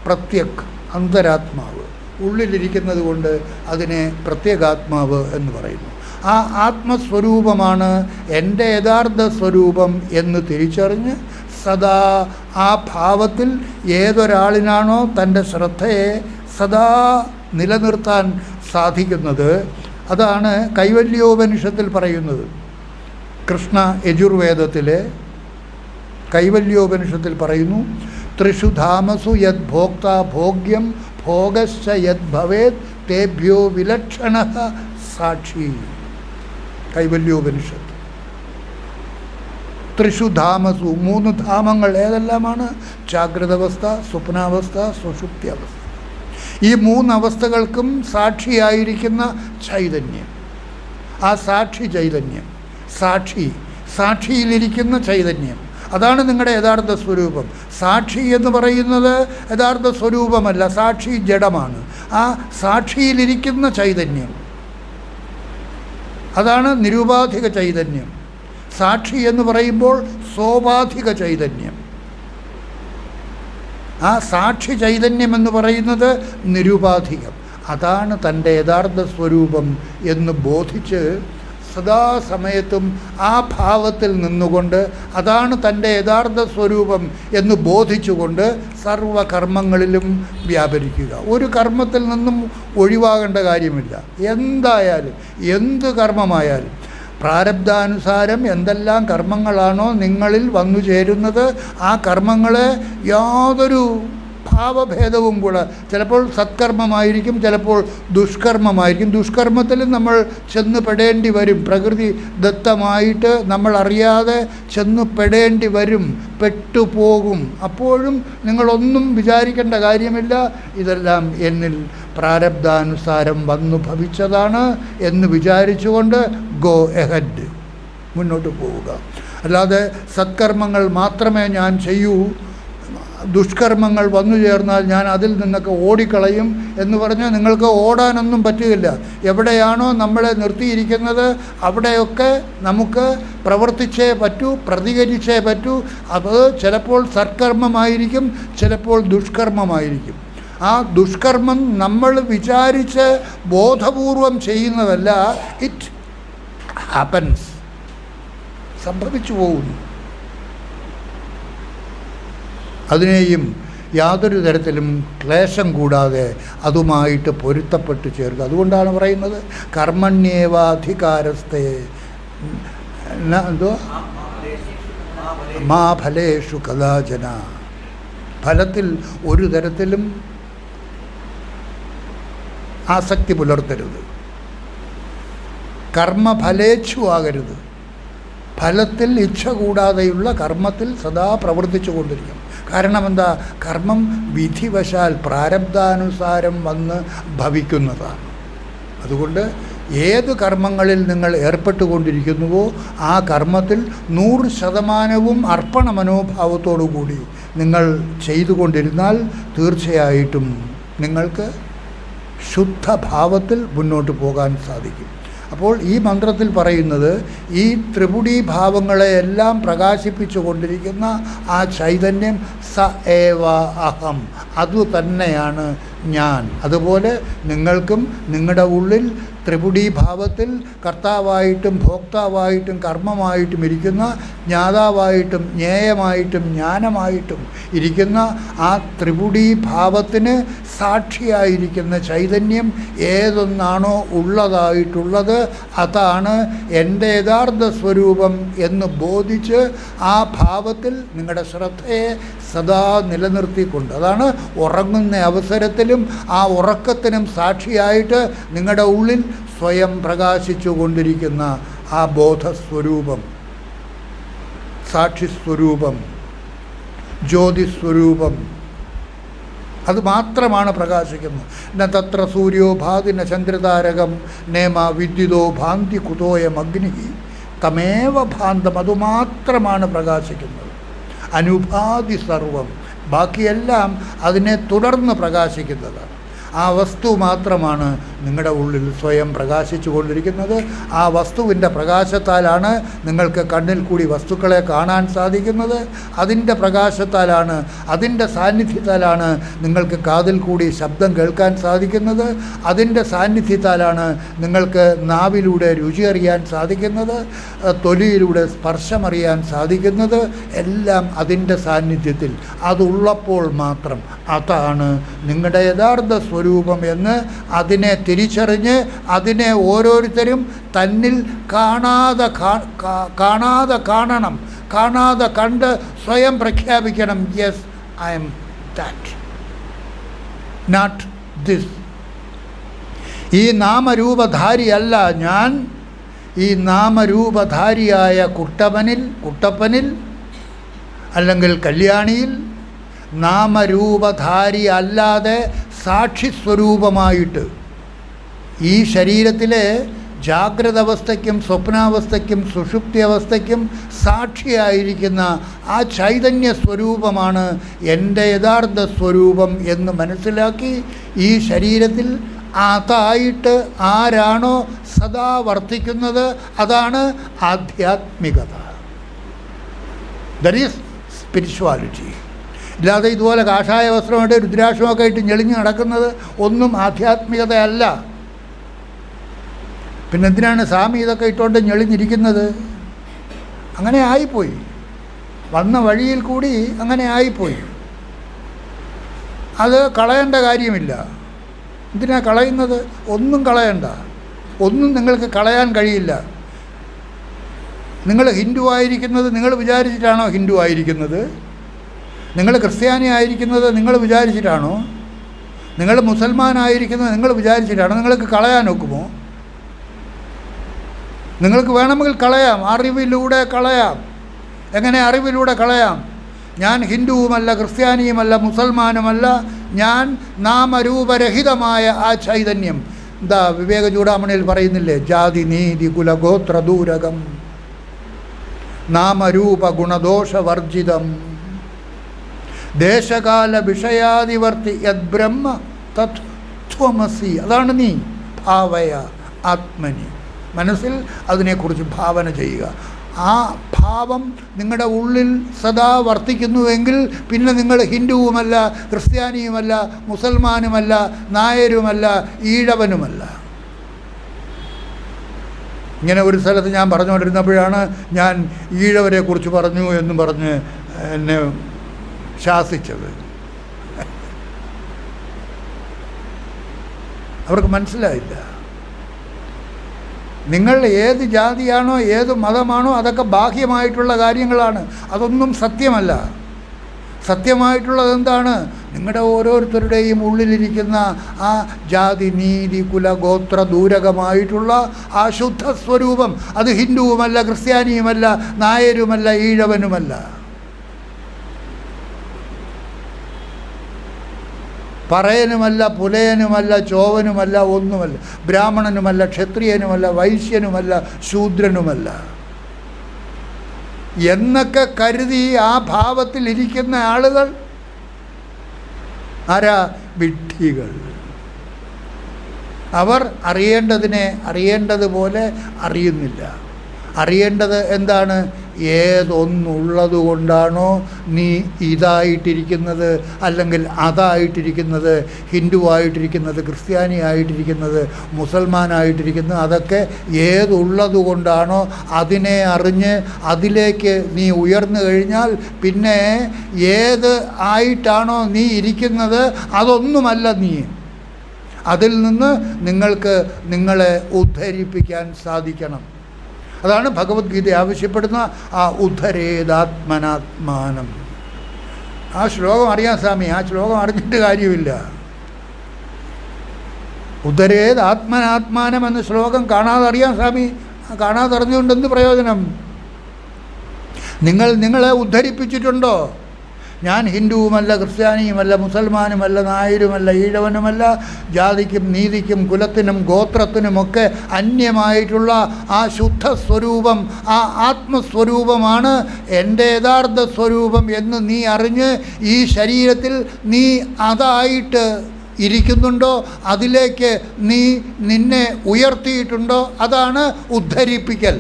Speaker 1: പ്രത്യേക് അന്തരാത്മാവ് ഉള്ളിലിരിക്കുന്നത് കൊണ്ട് അതിനെ പ്രത്യേകാത്മാവ് എന്ന് പറയുന്നു. ആ ആത്മസ്വരൂപമാണ് എൻ്റെ യഥാർത്ഥ സ്വരൂപം എന്ന് തിരിച്ചറിഞ്ഞ് സദാ ആ ഭാവത്തിൽ ഏതൊരാളിനാണോ തൻ്റെ ശ്രദ്ധയെ സദാ നിലനിർത്താൻ സാധിക്കുന്നത്, അതാണ് കൈവല്യോപനിഷത്തിൽ പറയുന്നത്. കൃഷ്ണ യജുർവേദത്തിലെ കൈവല്യോപനിഷത്തിൽ പറയുന്നു, ത്രിഷു ധാമസു യദ് ഭോക്ത ഭോഗ്യം ഭോഗശ്ച യദ് ഭവേത് തേഭ്യോ വിലക്ഷണ സാക്ഷി. കൈവല്യോപനിഷത്ത്. ത്രിഷു ധാമസു, 3 ധാമങ്ങൾ ഏതെല്ലാമാണ്? ജാഗ്രതാവസ്ഥ, സ്വപ്നാവസ്ഥ, സുഷുപ്തിയവസ്ഥ. ഈ 3 അവസ്ഥകൾക്കും സാക്ഷിയായിരിക്കുന്ന ചൈതന്യം, ആ സാക്ഷി ചൈതന്യം, സാക്ഷിയിലിരിക്കുന്ന ചൈതന്യം, അതാണ് നിങ്ങളുടെ യഥാർത്ഥ സ്വരൂപം. സാക്ഷി എന്ന് പറയുന്നത് യഥാർത്ഥ സ്വരൂപമല്ല, സാക്ഷി ജഡമാണ്. ആ സാക്ഷിയിലിരിക്കുന്ന ചൈതന്യം, അതാണ് നിരുപാധിക ചൈതന്യം. സാക്ഷി എന്ന് പറയുമ്പോൾ സോപാധിക ചൈതന്യം. ആ സാക്ഷി ചൈതന്യം എന്ന് പറയുന്നത് നിരുപാധികം. അതാണ് തൻ്റെ യഥാർത്ഥ സ്വരൂപം എന്ന് ബോധിച്ച് സദാസമയത്തും ആ ഭാവത്തിൽ നിന്നുകൊണ്ട് അതാണ് തൻ്റെ യഥാർത്ഥ സ്വരൂപം എന്ന് ബോധിച്ചുകൊണ്ട് സർവകർമ്മങ്ങളിലും വ്യാപരിക്കുക. ഒരു കർമ്മത്തിൽ നിന്നും ഒഴിവാകേണ്ട കാര്യമില്ല. എന്തായാലും എന്ത് കർമ്മമായാലും പ്രാരബ്ധാനുസാരം എന്തെല്ലാം കർമ്മങ്ങളാണോ നിങ്ങളിൽ വന്നു ചേരുന്നത്, ആ കർമ്മങ്ങളെ യാതൊരു ഭാവഭേദവും കൂടെ, ചിലപ്പോൾ സത്കർമ്മമായിരിക്കും, ചിലപ്പോൾ ദുഷ്കർമ്മമായിരിക്കും. ദുഷ്കർമ്മത്തിൽ നമ്മൾ ചെന്ന് പെടേണ്ടി വരും. പ്രകൃതി ദത്തമായിട്ട് നമ്മൾ അറിയാതെ ചെന്ന് പെടേണ്ടി വരും, പെട്ടുപോകും. അപ്പോഴും നിങ്ങളൊന്നും വിചാരിക്കേണ്ട കാര്യമില്ല, ഇതെല്ലാം എന്നിൽ പ്രാരബ്ധാനുസാരം വന്നു ഭവിച്ചതാണ് എന്ന് വിചാരിച്ചുകൊണ്ട് ഗോ എഹഡ്, മുന്നോട്ട് പോവുക. അല്ലാതെ സത്കർമ്മങ്ങൾ മാത്രമേ ഞാൻ ചെയ്യൂ, ദുഷ്കർമ്മങ്ങൾ വന്നു ചേർന്നാൽ ഞാൻ അതിൽ നിന്നൊക്കെ ഓടിക്കളയും എന്ന് പറഞ്ഞാൽ നിങ്ങൾക്ക് ഓടാനൊന്നും പറ്റുകയില്ല. എവിടെയാണോ നമ്മളെ നിർത്തിയിരിക്കുന്നത് അവിടെയൊക്കെ നമുക്ക് പ്രവർത്തിച്ചേ പറ്റൂ, പ്രതികരിച്ചേ പറ്റൂ. അത് ചിലപ്പോൾ സത്കർമ്മമായിരിക്കും, ചിലപ്പോൾ ദുഷ്കർമ്മമായിരിക്കും. ആ ദുഷ്കർമ്മം നമ്മൾ വിചാരിച്ച് ബോധപൂർവം ചെയ്യുന്നതല്ല, ഇറ്റ് ഹാപ്പൻസ്, സംഭവിച്ചു പോകുന്നു. അതിനെയും യാതൊരു തരത്തിലും ക്ലേശം കൂടാതെ അതുമായിട്ട് പൊരുത്തപ്പെട്ട് ചേർക്കുക. അതുകൊണ്ടാണ് പറയുന്നത് കർമ്മണ്യേവാധികാരസ്ഥേ എന്തോ മാ ഫലേഷു കഥാചന. ഫലത്തിൽ ഒരു തരത്തിലും ആസക്തി പുലർത്തരുത്, കർമ്മഫലേച്ഛു ആകരുത്. ഫലത്തിൽ ഇച്ഛ കൂടാതെയുള്ള കർമ്മത്തിൽ സദാ പ്രവർത്തിച്ചു കൊണ്ടിരിക്കും. കാരണം എന്താ? കർമ്മം വിധിവശാൽ പ്രാരബ്ധാനുസാരം വന്ന് ഭവിക്കുന്നതാണ്. അതുകൊണ്ട് ഏത് കർമ്മങ്ങളിൽ നിങ്ങൾ ഏർപ്പെട്ടുകൊണ്ടിരിക്കുന്നുവോ ആ കർമ്മത്തിൽ 100% അർപ്പണ മനോഭാവത്തോടു കൂടി നിങ്ങൾ ചെയ്തുകൊണ്ടിരുന്നാൽ തീർച്ചയായിട്ടും നിങ്ങൾക്ക് ശുദ്ധഭാവത്തിൽ മുന്നോട്ട് പോകാൻ സാധിക്കും. അപ്പോൾ ഈ മന്ത്രത്തിൽ പറയുന്നത് ഈ ത്രിപുടി ഭാവങ്ങളെയെല്ലാം പ്രകാശിപ്പിച്ചു കൊണ്ടിരിക്കുന്ന ആ ചൈതന്യം സ ഏവ അഹം, അതുതന്നെയാണ് ഞാൻ. അതുപോലെ നിങ്ങൾക്കും നിങ്ങളുടെ ഉള്ളിൽ ത്രിപുടി ഭാവത്തിൽ കർത്താവായിട്ടും ഭോക്താവായിട്ടും കർമ്മമായിട്ടും ഇരിക്കുന്ന, ജ്ഞാതാവായിട്ടും ജ്ഞേയമായിട്ടും ജ്ഞാനമായിട്ടും ഇരിക്കുന്ന ആ ത്രിപുടി ഭാവത്തിന് സാക്ഷിയായിരിക്കുന്ന ചൈതന്യം ഏതൊന്നാണോ ഉള്ളതായിട്ടുള്ളത് അതാണ് എൻ്റെ യഥാർത്ഥ സ്വരൂപം എന്ന് ബോധിച്ച് ആ ഭാവത്തിൽ നിങ്ങളുടെ ശ്രദ്ധയെ സദാ നിലനിർത്തിക്കൊണ്ട്, അതാണ് ഉറങ്ങുന്ന അവസരത്തിലും ആ ഉറക്കത്തിനും സാക്ഷിയായിട്ട് നിങ്ങളുടെ ഉള്ളിൽ സ്വയം പ്രകാശിച്ചു കൊണ്ടിരിക്കുന്ന ആ ബോധസ്വരൂപം, സാക്ഷിസ്വരൂപം, ജ്യോതിസ്വരൂപം, അത് മാത്രമാണ് പ്രകാശിക്കുന്നത്. ന തത്ര സൂര്യോ ഭാതി ന ചന്ദ്രതാരകം നേമ വിദ്യുതോ ഭാന്തി കുതോയം അഗ്നി തമേവ ഭാന്തം, അതുമാത്രമാണ് പ്രകാശിക്കുന്നത്. അനുഭാതി സർവം, ബാക്കിയെല്ലാം അതിനെ തുടർന്ന് പ്രകാശിക്കുന്നതാണ്. ആ വസ്തു മാത്രമാണ് നിങ്ങളുടെ ഉള്ളിൽ സ്വയം പ്രകാശിച്ചു കൊണ്ടിരിക്കുന്നത്. ആ വസ്തുവിൻ്റെ പ്രകാശത്താലാണ് നിങ്ങൾക്ക് കണ്ണിൽ കൂടി വസ്തുക്കളെ കാണാൻ സാധിക്കുന്നത്. അതിൻ്റെ പ്രകാശത്താലാണ്, അതിൻ്റെ സാന്നിധ്യത്താലാണ് നിങ്ങൾക്ക് കാതിൽ കൂടി ശബ്ദം കേൾക്കാൻ സാധിക്കുന്നത്. അതിൻ്റെ സാന്നിധ്യത്താലാണ് നിങ്ങൾക്ക് നാവിലൂടെ രുചി അറിയാൻ സാധിക്കുന്നത്, തൊലിയിലൂടെ സ്പർശമറിയാൻ സാധിക്കുന്നത്. എല്ലാം അതിൻ്റെ സാന്നിധ്യത്തിൽ, അതുള്ളപ്പോൾ മാത്രം. അതാണ് നിങ്ങളുടെ യഥാർത്ഥ സ്വരൂപം എന്ന് അതിനെ തിരിച്ചറിഞ്ഞ് അതിനെ ഓരോരുത്തരും തന്നിൽ കാണാതെ കാണണം, കാണാതെ കണ്ട് സ്വയം പ്രഖ്യാപിക്കണം, yes I am that, not this. ഈ നാമരൂപധാരിയല്ല ഞാൻ. ഈ നാമരൂപധാരിയായ കുട്ടപ്പനിൽ അല്ലെങ്കിൽ കല്യാണിയിൽ നാമരൂപധാരി അല്ലാതെ സാക്ഷിസ്വരൂപമായിട്ട് ഈ ശരീരത്തിലെ ജാഗ്രത അവസ്ഥയ്ക്കും സ്വപ്നാവസ്ഥയ്ക്കും സുഷുപ്തി അവസ്ഥയ്ക്കും സാക്ഷിയായിരിക്കുന്ന ആ ചൈതന്യ സ്വരൂപമാണ് എൻ്റെ യഥാർത്ഥ സ്വരൂപം എന്ന് മനസ്സിലാക്കി ഈ ശരീരത്തിൽ അതായിട്ട് ആരാണോ സദാ വർത്തിക്കുന്നത് അതാണ് ആധ്യാത്മികത. That is spirituality. ഇല്ലാതെ ഇതുപോലെ കാഷായ വസ്ത്രമായിട്ട് രുദ്രാക്ഷമൊക്കെ ഇട്ട് ഞെളിഞ്ഞ് നടക്കുന്നത് ഒന്നും ആധ്യാത്മികതയല്ല. പിന്നെ എന്തിനാണ് സ്വാമി ഇതൊക്കെ ഇട്ടുകൊണ്ട് ഞെളിഞ്ഞിരിക്കുന്നത്? അങ്ങനെ ആയിപ്പോയി, വന്ന വഴിയിൽ കൂടി അങ്ങനെ ആയിപ്പോയി. അത് കളയേണ്ട കാര്യമില്ല. എന്തിനാ കളയുന്നത്? ഒന്നും കളയണ്ട, ഒന്നും നിങ്ങൾക്ക് കളയാൻ കഴിയില്ല. നിങ്ങൾ ഹിന്ദു ആയിരിക്കുന്നത് നിങ്ങൾ വിചാരിച്ചിട്ടാണോ ഹിന്ദു ആയിരിക്കുന്നത്? നിങ്ങൾ ക്രിസ്ത്യാനി ആയിരിക്കുന്നത് നിങ്ങൾ വിചാരിച്ചിട്ടാണോ? നിങ്ങൾ മുസൽമാനായിരിക്കുന്നത് നിങ്ങൾ വിചാരിച്ചിട്ടാണോ? നിങ്ങൾക്ക് കളയാൻ ഒക്കുമോ? നിങ്ങൾക്ക് വേണമെങ്കിൽ കളയാം, അറിവിലൂടെ കളയാം. എങ്ങനെ അറിവിലൂടെ കളയാം? ഞാൻ ഹിന്ദുവുമല്ല, ക്രിസ്ത്യാനിയുമല്ല, മുസൽമാനുമല്ല, ഞാൻ നാമരൂപരഹിതമായ ആ ചൈതന്യം. എന്താ വിവേക ചൂടാമണിയിൽ പറയുന്നില്ലേ, ജാതി നീതി കുലഗോത്ര ദൂരകം നാമരൂപ ഗുണദോഷവർജിതം ദേശകാല വിഷയാദിവർത്തി യത് ബ്രഹ്മ തത് ത്വമസി. അതാണ് നീ. ഭാവയ ആത്മനി, മനസ്സിൽ അതിനെക്കുറിച്ച് ഭാവന ചെയ്യുക. ആ ഭാവം നിങ്ങളുടെ ഉള്ളിൽ സദാ വർത്തിക്കുന്നുവെങ്കിൽ പിന്നെ നിങ്ങൾ ഹിന്ദുവുമല്ല, ക്രിസ്ത്യാനിയുമല്ല, മുസൽമാനുമല്ല, നായരുമല്ല, ഈഴവനുമല്ല. ഇങ്ങനെ ഒരു സ്ഥലത്ത് ഞാൻ പറഞ്ഞുകൊണ്ടിരുന്നപ്പോഴാണ് ഞാൻ ഈഴവരെക്കുറിച്ച് പറഞ്ഞു എന്നും പറഞ്ഞ് എന്നെ ശാസിച്ചത്. അവർക്ക് മനസ്സിലായില്ല. നിങ്ങൾ ഏത് ജാതിയാണോ ഏത് മതമാണോ അതൊക്കെ ബാഹ്യമായിട്ടുള്ള കാര്യങ്ങളാണ്, അതൊന്നും സത്യമല്ല. സത്യമായിട്ടുള്ളത് എന്താണ്? നിങ്ങളുടെ ഓരോരുത്തരുടെയും ഉള്ളിലിരിക്കുന്ന ആ ജാതി നീതി കുല ഗോത്ര ദൂരകമായിട്ടുള്ള ആ ശുദ്ധ സ്വരൂപം. അത് ഹിന്ദുവുമല്ല, ക്രിസ്ത്യാനിയുമല്ല, നായരുമല്ല, ഈഴവനുമല്ല. പറയനുമല്ല, പുലയനുമല്ല, ചോവനുമല്ല, ഒന്നുമല്ല. ബ്രാഹ്മണനുമല്ല, ക്ഷത്രിയനുമല്ല, വൈശ്യനുമല്ല, ശൂദ്രനുമല്ല എന്നൊക്കെ കരുതി ആ ഭാവത്തിലിരിക്കുന്ന ആളുകൾ ആരാ? വിഡ്ഢികൾ. അവർ അറിയേണ്ടതിനെ അറിയേണ്ടതുപോലെ അറിയുന്നില്ല. അറിയേണ്ടത് എന്താണ്? ഏതൊന്നുള്ളത് കൊണ്ടാണോ നീ ഇതായിട്ടിരിക്കുന്നത്, അല്ലെങ്കിൽ അതായിട്ടിരിക്കുന്നത്, ഹിന്ദുവായിട്ടിരിക്കുന്നത്, ക്രിസ്ത്യാനി ആയിട്ടിരിക്കുന്നത്, മുസൽമാനായിട്ടിരിക്കുന്നത്, അതൊക്കെ ഏതുള്ളത് കൊണ്ടാണോ അതിനെ അറിഞ്ഞ് അതിലേക്ക് നീ ഉയർന്നു കഴിഞ്ഞാൽ പിന്നെ ഏത് ആയിട്ടാണോ നീ ഇരിക്കുന്നത് അതൊന്നുമല്ല നീ. അതിൽ നിന്ന് നിങ്ങൾക്ക് നിങ്ങളെ ഉദ്ധരിപ്പിക്കാൻ സാധിക്കണം. അതാണ് ഭഗവത്ഗീത ആവശ്യപ്പെടുന്ന ആ ഉദ്ധരേതാത്മനാത്മാനം. ആ ശ്ലോകം അറിയാം സ്വാമി, ആ ശ്ലോകം അറിഞ്ഞിട്ട് കാര്യമില്ല. ഉദ്ധരേത് ആത്മനാത്മാനം എന്ന ശ്ലോകം കാണാതെ അറിയാം സ്വാമി. കാണാതെ അറിഞ്ഞുകൊണ്ട് എന്ത് പ്രയോജനം? നിങ്ങളെ ഉദ്ധരിപ്പിച്ചിട്ടുണ്ടോ? ഞാൻ ഹിന്ദുവുമല്ല, ക്രിസ്ത്യാനിയുമല്ല, മുസൽമാനുമല്ല, നായരുമല്ല, ഈഴവനുമല്ല. ജാതിക്കും നീതിക്കും കുലത്തിനും ഗോത്രത്തിനുമൊക്കെ അന്യമായിട്ടുള്ള ആ ശുദ്ധ സ്വരൂപം, ആ ആത്മസ്വരൂപമാണ് എൻ്റെ യഥാർത്ഥ സ്വരൂപം എന്ന് നീ അറിഞ്ഞ് ഈ ശരീരത്തിൽ നീ അതായിട്ട് ഇരിക്കുന്നുണ്ടോ? അതിലേക്ക് നീ നിന്നെ ഉയർത്തിയിട്ടുണ്ടോ? അതാണ് ഉദ്ധരിപ്പിക്കൽ.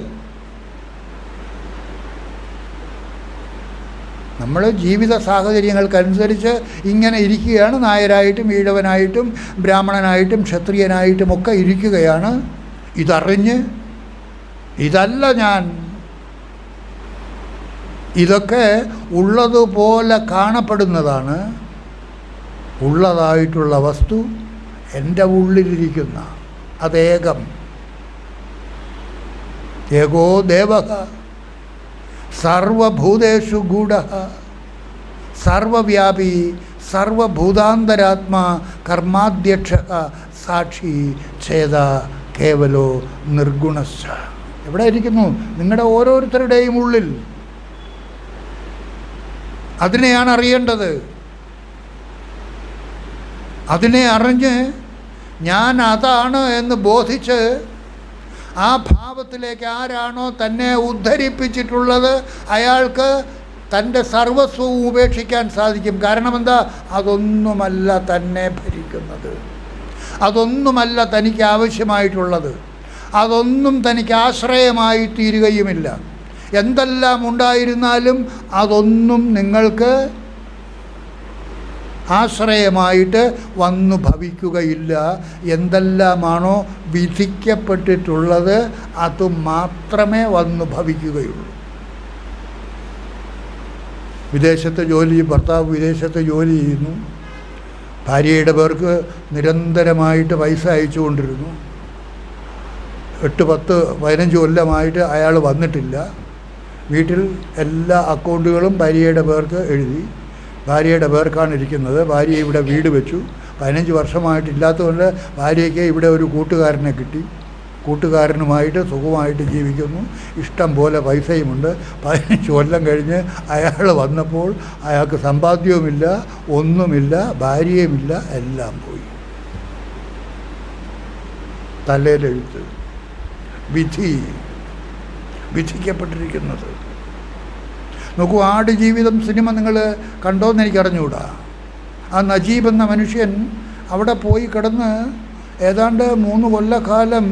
Speaker 1: നമ്മൾ ജീവിത സാഹചര്യങ്ങൾക്കനുസരിച്ച് ഇങ്ങനെ ഇരിക്കുകയാണ്. നായരായിട്ടും ഈഴവനായിട്ടും ബ്രാഹ്മണനായിട്ടും ക്ഷത്രിയനായിട്ടും ഒക്കെ ഇരിക്കുകയാണ്. ഇതറിഞ്ഞ് ഇതല്ല ഞാൻ, ഇതൊക്കെ ഉള്ളതുപോലെ കാണപ്പെടുന്നതാണ്. ഉള്ളതായിട്ടുള്ള വസ്തു എൻ്റെ ഉള്ളിലിരിക്കുന്ന അതേകം, ഏകോ ദേവഃ സർവഭൂതേഷു ഗൂഢഃ സർവവ്യാപി സർവഭൂതാന്തരാത്മാ കർമാധ്യക്ഷഃ സാക്ഷി ഛേദ കേവലോ നിർഗുണശ്ച. എവിടെ ഇരിക്കുന്നു? നിങ്ങളുടെ ഓരോരുത്തരുടെയും ഉള്ളിൽ. അതിനെയാണ് അറിയേണ്ടത്. അതിനെ അറിഞ്ഞ് ഞാൻ അതാണ് എന്ന് ബോധിച്ച് ആ ഭാവത്തിലേക്ക് ആരാണോ തന്നെ ഉദ്ധരിപ്പിച്ചിട്ടുള്ളത് അയാൾക്ക് തൻ്റെ സർവസ്വവും ഉപേക്ഷിക്കാൻ സാധിക്കും. കാരണം എന്താ? അതൊന്നുമല്ല തന്നെ ഭരിക്കുന്നത്, അതൊന്നുമല്ല തനിക്ക് ആവശ്യമായിട്ടുള്ളത്, അതൊന്നും തനിക്ക് ആശ്രയമായി തീരുകയുമില്ല. എന്തെല്ലാം ഉണ്ടായിരുന്നാലും അതൊന്നും നിങ്ങൾക്ക് ആശ്രയമായിട്ട് വന്നു ഭവിക്കുകയില്ല. എന്തെല്ലാമാണോ വിധിക്കപ്പെട്ടിട്ടുള്ളത് അത് മാത്രമേ വന്നു ഭവിക്കുകയുള്ളൂ. ഭർത്താവ് വിദേശത്ത് ജോലി ചെയ്യുന്നു. ഭാര്യയുടെ പേർക്ക് നിരന്തരമായിട്ട് പൈസ അയച്ചു കൊണ്ടിരുന്നു. 8, 10, 15 കൊല്ലമായിട്ട് അയാൾ വന്നിട്ടില്ല. വീട്ടിൽ എല്ലാ അക്കൗണ്ടുകളും ഭാര്യയുടെ പേർക്ക് എഴുതി. ഭാര്യയുടെ പേർക്കാണ് ഇരിക്കുന്നത്. ഭാര്യ ഇവിടെ വീട് വെച്ചു. 15 വർഷമായിട്ടില്ലാത്തതുകൊണ്ട് ഭാര്യയ്ക്ക് ഇവിടെ ഒരു കൂട്ടുകാരനെ കിട്ടി. കൂട്ടുകാരനുമായിട്ട് സുഖമായിട്ട് ജീവിക്കുന്നു. ഇഷ്ടം പോലെ പൈസയുമുണ്ട്. 15 കൊല്ലം കഴിഞ്ഞ് അയാൾ വന്നപ്പോൾ അയാൾക്ക് സമ്പാദ്യവുമില്ല, ഒന്നുമില്ല, ഭാര്യയുമില്ല, എല്ലാം പോയി. തലയിലെഴുത്ത്, വിധിക്കപ്പെട്ടിരിക്കുന്നത്. നോക്കൂ, ആടുജീവിതം സിനിമ നിങ്ങൾ കണ്ടോയെന്ന് എനിക്കറിഞ്ഞുകൂടാ. ആ നജീബ് എന്ന മനുഷ്യൻ അവിടെ പോയി കിടന്ന് ഏതാണ്ട് 3 കൊല്ലക്കാലം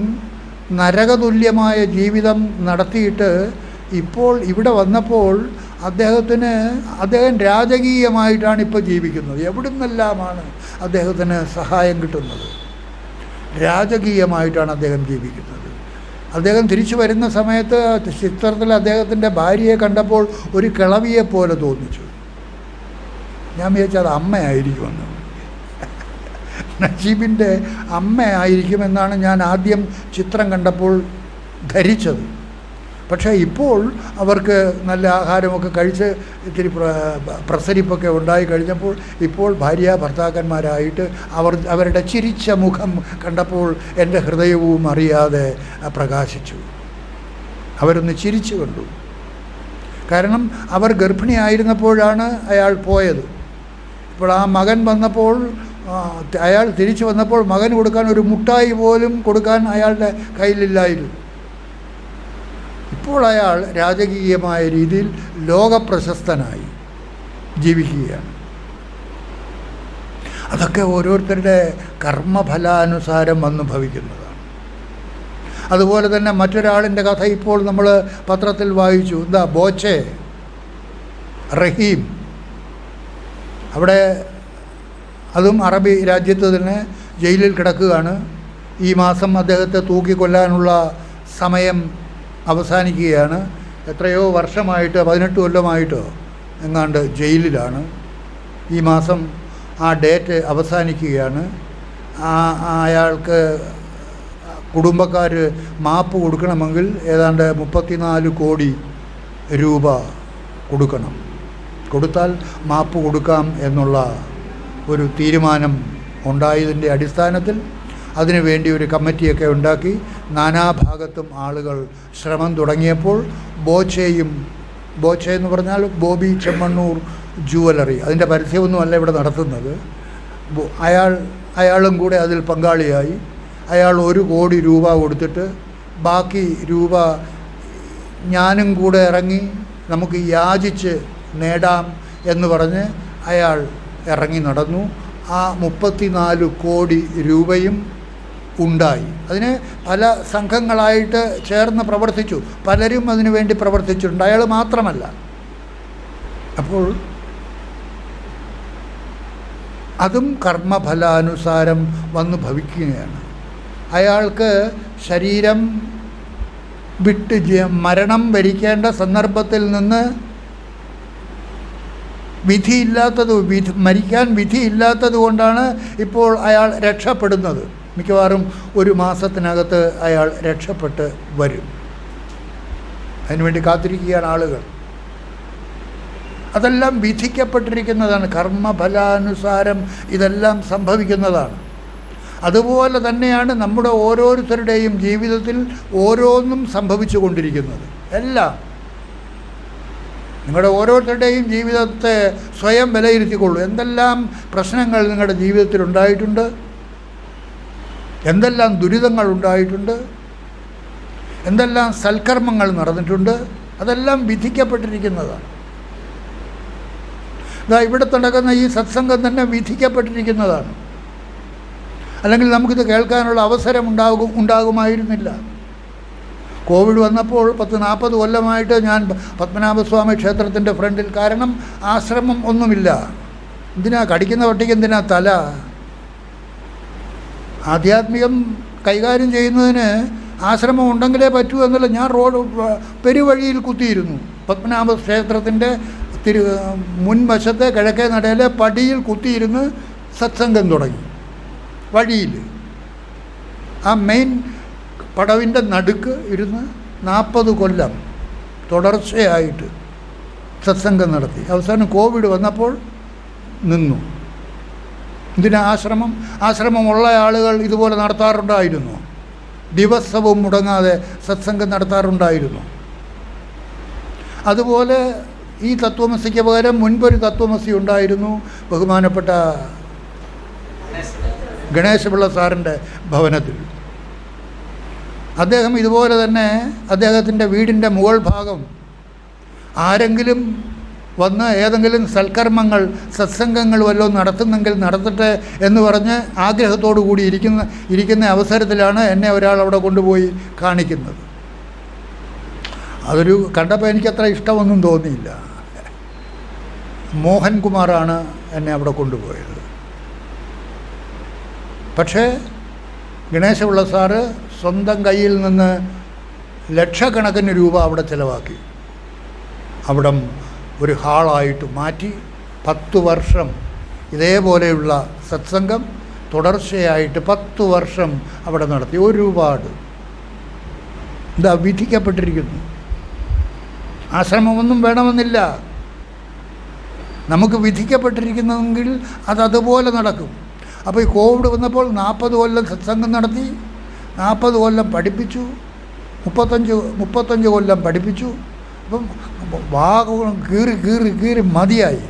Speaker 1: നരകതുല്യമായ ജീവിതം നടത്തിയിട്ട് ഇപ്പോൾ ഇവിടെ വന്നപ്പോൾ അദ്ദേഹം രാജകീയമായിട്ടാണ് ഇപ്പോൾ ജീവിക്കുന്നത്. എവിടുന്നെല്ലാമാണ് അദ്ദേഹത്തിന് സഹായം കിട്ടുന്നത്? രാജകീയമായിട്ടാണ് അദ്ദേഹം ജീവിക്കുന്നത്. അദ്ദേഹം തിരിച്ചു വരുന്ന സമയത്ത് ചിത്രത്തിൽ അദ്ദേഹത്തിൻ്റെ ഭാര്യയെ കണ്ടപ്പോൾ ഒരു കിളവിയെപ്പോലെ തോന്നിച്ചു. ഞാൻ വിചാരിച്ചത് അത് അമ്മയായിരിക്കുമെന്ന്. നജീബിൻ്റെ അമ്മയായിരിക്കുമെന്നാണ് ഞാൻ ആദ്യം ചിത്രം കണ്ടപ്പോൾ ധരിച്ചത്. പക്ഷേ ഇപ്പോൾ അവർക്ക് നല്ല ആഹാരമൊക്കെ കഴിച്ച് ഇത്തിരി പ്രസരിപ്പൊക്കെ ഉണ്ടായി കഴിഞ്ഞപ്പോൾ ഇപ്പോൾ ഭർത്താക്കന്മാരായിട്ട് അവരുടെ ചിരിച്ച മുഖം കണ്ടപ്പോൾ എൻ്റെ ഹൃദയവും അറിയാതെ പ്രകാശിച്ചു. അവരൊന്ന് ചിരിച്ചു കണ്ടു. കാരണം അവർ ഗർഭിണിയായിരുന്നപ്പോഴാണ് അയാൾ പോയത്. ഇപ്പോൾ ആ മകൻ വന്നപ്പോൾ, അയാൾ തിരിച്ചു വന്നപ്പോൾ മകന് കൊടുക്കാൻ ഒരു മുട്ടായി പോലും കൊടുക്കാൻ അയാളുടെ കയ്യിലില്ലായിരുന്നു. ഇപ്പോൾ അയാൾ രാജകീയമായ രീതിയിൽ ലോകപ്രശസ്തനായി ജീവിക്കുകയാണ്. അതൊക്കെ ഓരോരുത്തരുടെ കർമ്മഫലാനുസാരം വന്നു ഭവിക്കുന്നതാണ്. അതുപോലെ തന്നെ മറ്റൊരാളിൻ്റെ കഥ ഇപ്പോൾ നമ്മൾ പത്രത്തിൽ വായിച്ചു. ബോച്ചെ റഹീം, അവിടെ അതും അറബി രാജ്യത്ത് തന്നെ ജയിലിൽ കിടക്കുകയാണ്. ഈ മാസം അദ്ദേഹത്തെ തൂക്കിക്കൊല്ലാനുള്ള സമയം അവസാനിക്കുകയാണ്. എത്രയോ വർഷമായിട്ട്, 18 കൊല്ലമായിട്ടോ എങ്ങാണ്ട് ജയിലിലാണ്. ഈ മാസം ആ ഡേറ്റ് അവസാനിക്കുകയാണ്. അയാൾക്ക് കുടുംബക്കാർ മാപ്പ് കൊടുക്കണമെങ്കിൽ ഏതാണ്ട് 34 കോടി രൂപ കൊടുക്കണം. കൊടുത്താൽ മാപ്പ് കൊടുക്കാം എന്നുള്ള ഒരു തീരുമാനം ഉണ്ടായതിൻ്റെ അടിസ്ഥാനത്തിൽ അതിനുവേണ്ടി ഒരു കമ്മിറ്റിയൊക്കെ ഉണ്ടാക്കി നാനാഭാഗത്തും ആളുകൾ ശ്രമം തുടങ്ങിയപ്പോൾ ബോച്ചെ എന്ന് പറഞ്ഞാൽ ബോബി ചെമ്മണ്ണൂർ ജുവലറി, അതിൻ്റെ പരസ്യമൊന്നുമല്ല ഇവിടെ നടത്തുന്നത്. അയാളും കൂടെ അതിൽ പങ്കാളിയായി. അയാൾ 1 കോടി രൂപ കൊടുത്തിട്ട് ബാക്കി രൂപ ഞാനും കൂടെ ഇറങ്ങി നമുക്ക് യാചിച്ച് നേടാം എന്ന് പറഞ്ഞ് അയാൾ ഇറങ്ങി നടന്നു. ആ 34 കോടി രൂപയും ഉണ്ടായി. അതിന് പല സംഘങ്ങളായിട്ട് ചേർന്ന് പ്രവർത്തിച്ചു, പലരും അതിനു വേണ്ടി പ്രവർത്തിച്ചിട്ടുണ്ട്, അയാൾ മാത്രമല്ല. അപ്പോൾ അതും കർമ്മഫലാനുസാരം വന്ന് ഭവിക്കുകയാണ്. അയാൾക്ക് ശരീരം വിട്ട് മരണം വരിക്കേണ്ട സന്ദർഭത്തിൽ നിന്ന് മരിക്കാൻ വിധിയില്ലാത്തത് കൊണ്ടാണ് ഇപ്പോൾ അയാൾ രക്ഷപ്പെടുന്നത്. മിക്കവാറും 1 മാസത്തിനകത്ത് അയാൾ രക്ഷപ്പെട്ട് വരും. അതിനുവേണ്ടി കാത്തിരിക്കുകയാണ് ആളുകൾ. അതെല്ലാം വിധിക്കപ്പെട്ടിരിക്കുന്നതാണ്. കർമ്മഫലാനുസാരം ഇതെല്ലാം സംഭവിക്കുന്നതാണ്. അതുപോലെ തന്നെയാണ് നമ്മുടെ ഓരോരുത്തരുടെയും ജീവിതത്തിൽ ഓരോന്നും സംഭവിച്ചു കൊണ്ടിരിക്കുന്നത്. എല്ലാം നിങ്ങളുടെ ഓരോരുത്തരുടെയും ജീവിതത്തെ സ്വയം വിലയിരുത്തിക്കൊള്ളൂ. എന്തെല്ലാം പ്രശ്നങ്ങൾ നിങ്ങളുടെ ജീവിതത്തിൽ ഉണ്ടായിട്ടുണ്ട്, എന്തെല്ലാം ദുരിതങ്ങൾ ഉണ്ടായിട്ടുണ്ട്, എന്തെല്ലാം സൽക്കർമ്മങ്ങൾ നടന്നിട്ടുണ്ട്, അതെല്ലാം വിധിക്കപ്പെട്ടിരിക്കുന്നതാണ്. ഇവിടെ നടക്കുന്ന ഈ സത്സംഗം തന്നെ വിധിക്കപ്പെട്ടിരിക്കുന്നതാണ്. അല്ലെങ്കിൽ നമുക്കിത് കേൾക്കാനുള്ള അവസരം ഉണ്ടാകുമായിരുന്നില്ല. കോവിഡ് വന്നപ്പോൾ 10-40 കൊല്ലമായിട്ട് ഞാൻ പത്മനാഭസ്വാമി ക്ഷേത്രത്തിൻ്റെ ഫ്രണ്ടിൽ, കാരണം ആശ്രമം ഒന്നുമില്ല. എന്തിനാ കടിക്കുന്ന പട്ടിക്ക് എന്തിനാ തല? ആധ്യാത്മികം കൈകാര്യം ചെയ്യുന്നതിന് ആശ്രമം ഉണ്ടെങ്കിലേ പറ്റൂ എന്നല്ല. ഞാൻ പെരുവഴിയിൽ കുത്തിയിരുന്നു. പത്മനാഭ ക്ഷേത്രത്തിൻ്റെ മുൻവശത്തെ കിഴക്കേ നടയിലെ പടിയിൽ കുത്തിയിരുന്ന് സത്സംഗം തുടങ്ങി. വഴിയിൽ ആ മെയിൻ പടവിൻ്റെ നടുക്ക് ഇരുന്ന് 40 കൊല്ലം തുടർച്ചയായിട്ട് സത്സംഗം നടത്തി. അവസാനം കോവിഡ് വന്നപ്പോൾ നിന്നു. ഇതിന് ആശ്രമമുള്ള ആളുകൾ ഇതുപോലെ നടത്താറുണ്ടായിരുന്നു. ദിവസവും മുടങ്ങാതെ സത്സംഗം നടത്താറുണ്ടായിരുന്നു. അതുപോലെ ഈ തത്വമസിക്ക് പകരം മുൻപൊരു തത്വമസി ഉണ്ടായിരുന്നു, ബഹുമാനപ്പെട്ട ഗണേശപിള്ള സാറിൻ്റെ ഭവനത്തിൽ. അദ്ദേഹം ഇതുപോലെ തന്നെ അദ്ദേഹത്തിൻ്റെ വീടിൻ്റെ മുകൾ ഭാഗം ആരെങ്കിലും വന്ന് ഏതെങ്കിലും സൽക്കർമ്മങ്ങൾ സത്സംഗങ്ങൾ വല്ലതും നടത്തുന്നെങ്കിൽ നടത്തട്ടെ എന്ന് പറഞ്ഞ് ആഗ്രഹത്തോടു കൂടി ഇരിക്കുന്ന അവസരത്തിലാണ് എന്നെ ഒരാൾ അവിടെ കൊണ്ടുപോയി കാണിക്കുന്നത്. അതൊരു കണ്ടപ്പോൾ എനിക്കത്ര ഇഷ്ടമൊന്നും തോന്നിയില്ല. മോഹൻകുമാറാണ് എന്നെ അവിടെ കൊണ്ടുപോയത്. പക്ഷേ ഗണേശപിള്ള സാറ് സ്വന്തം കയ്യിൽ നിന്ന് ലക്ഷക്കണക്കിന് രൂപ അവിടെ ചിലവാക്കി. അവിടം ഒരു ഹാളായിട്ട് മാറ്റി 10 വർഷം ഇതേപോലെയുള്ള സത്സംഗം തുടർച്ചയായിട്ട് 10 വർഷം അവിടെ നടത്തി. ഒരുപാട് വിധിക്കപ്പെട്ടിരിക്കുന്നു. ആശ്രമമൊന്നും വേണമെന്നില്ല. നമുക്ക് വിധിക്കപ്പെട്ടിരിക്കുന്നെങ്കിൽ അതുപോലെ നടക്കും. അപ്പോൾ ഈ കോവിഡ് വന്നപ്പോൾ 40 കൊല്ലം സത്സംഗം നടത്തി, 40 കൊല്ലം പഠിപ്പിച്ചു, 35 കൊല്ലം പഠിപ്പിച്ചു. അപ്പം കീറി മതിയായി,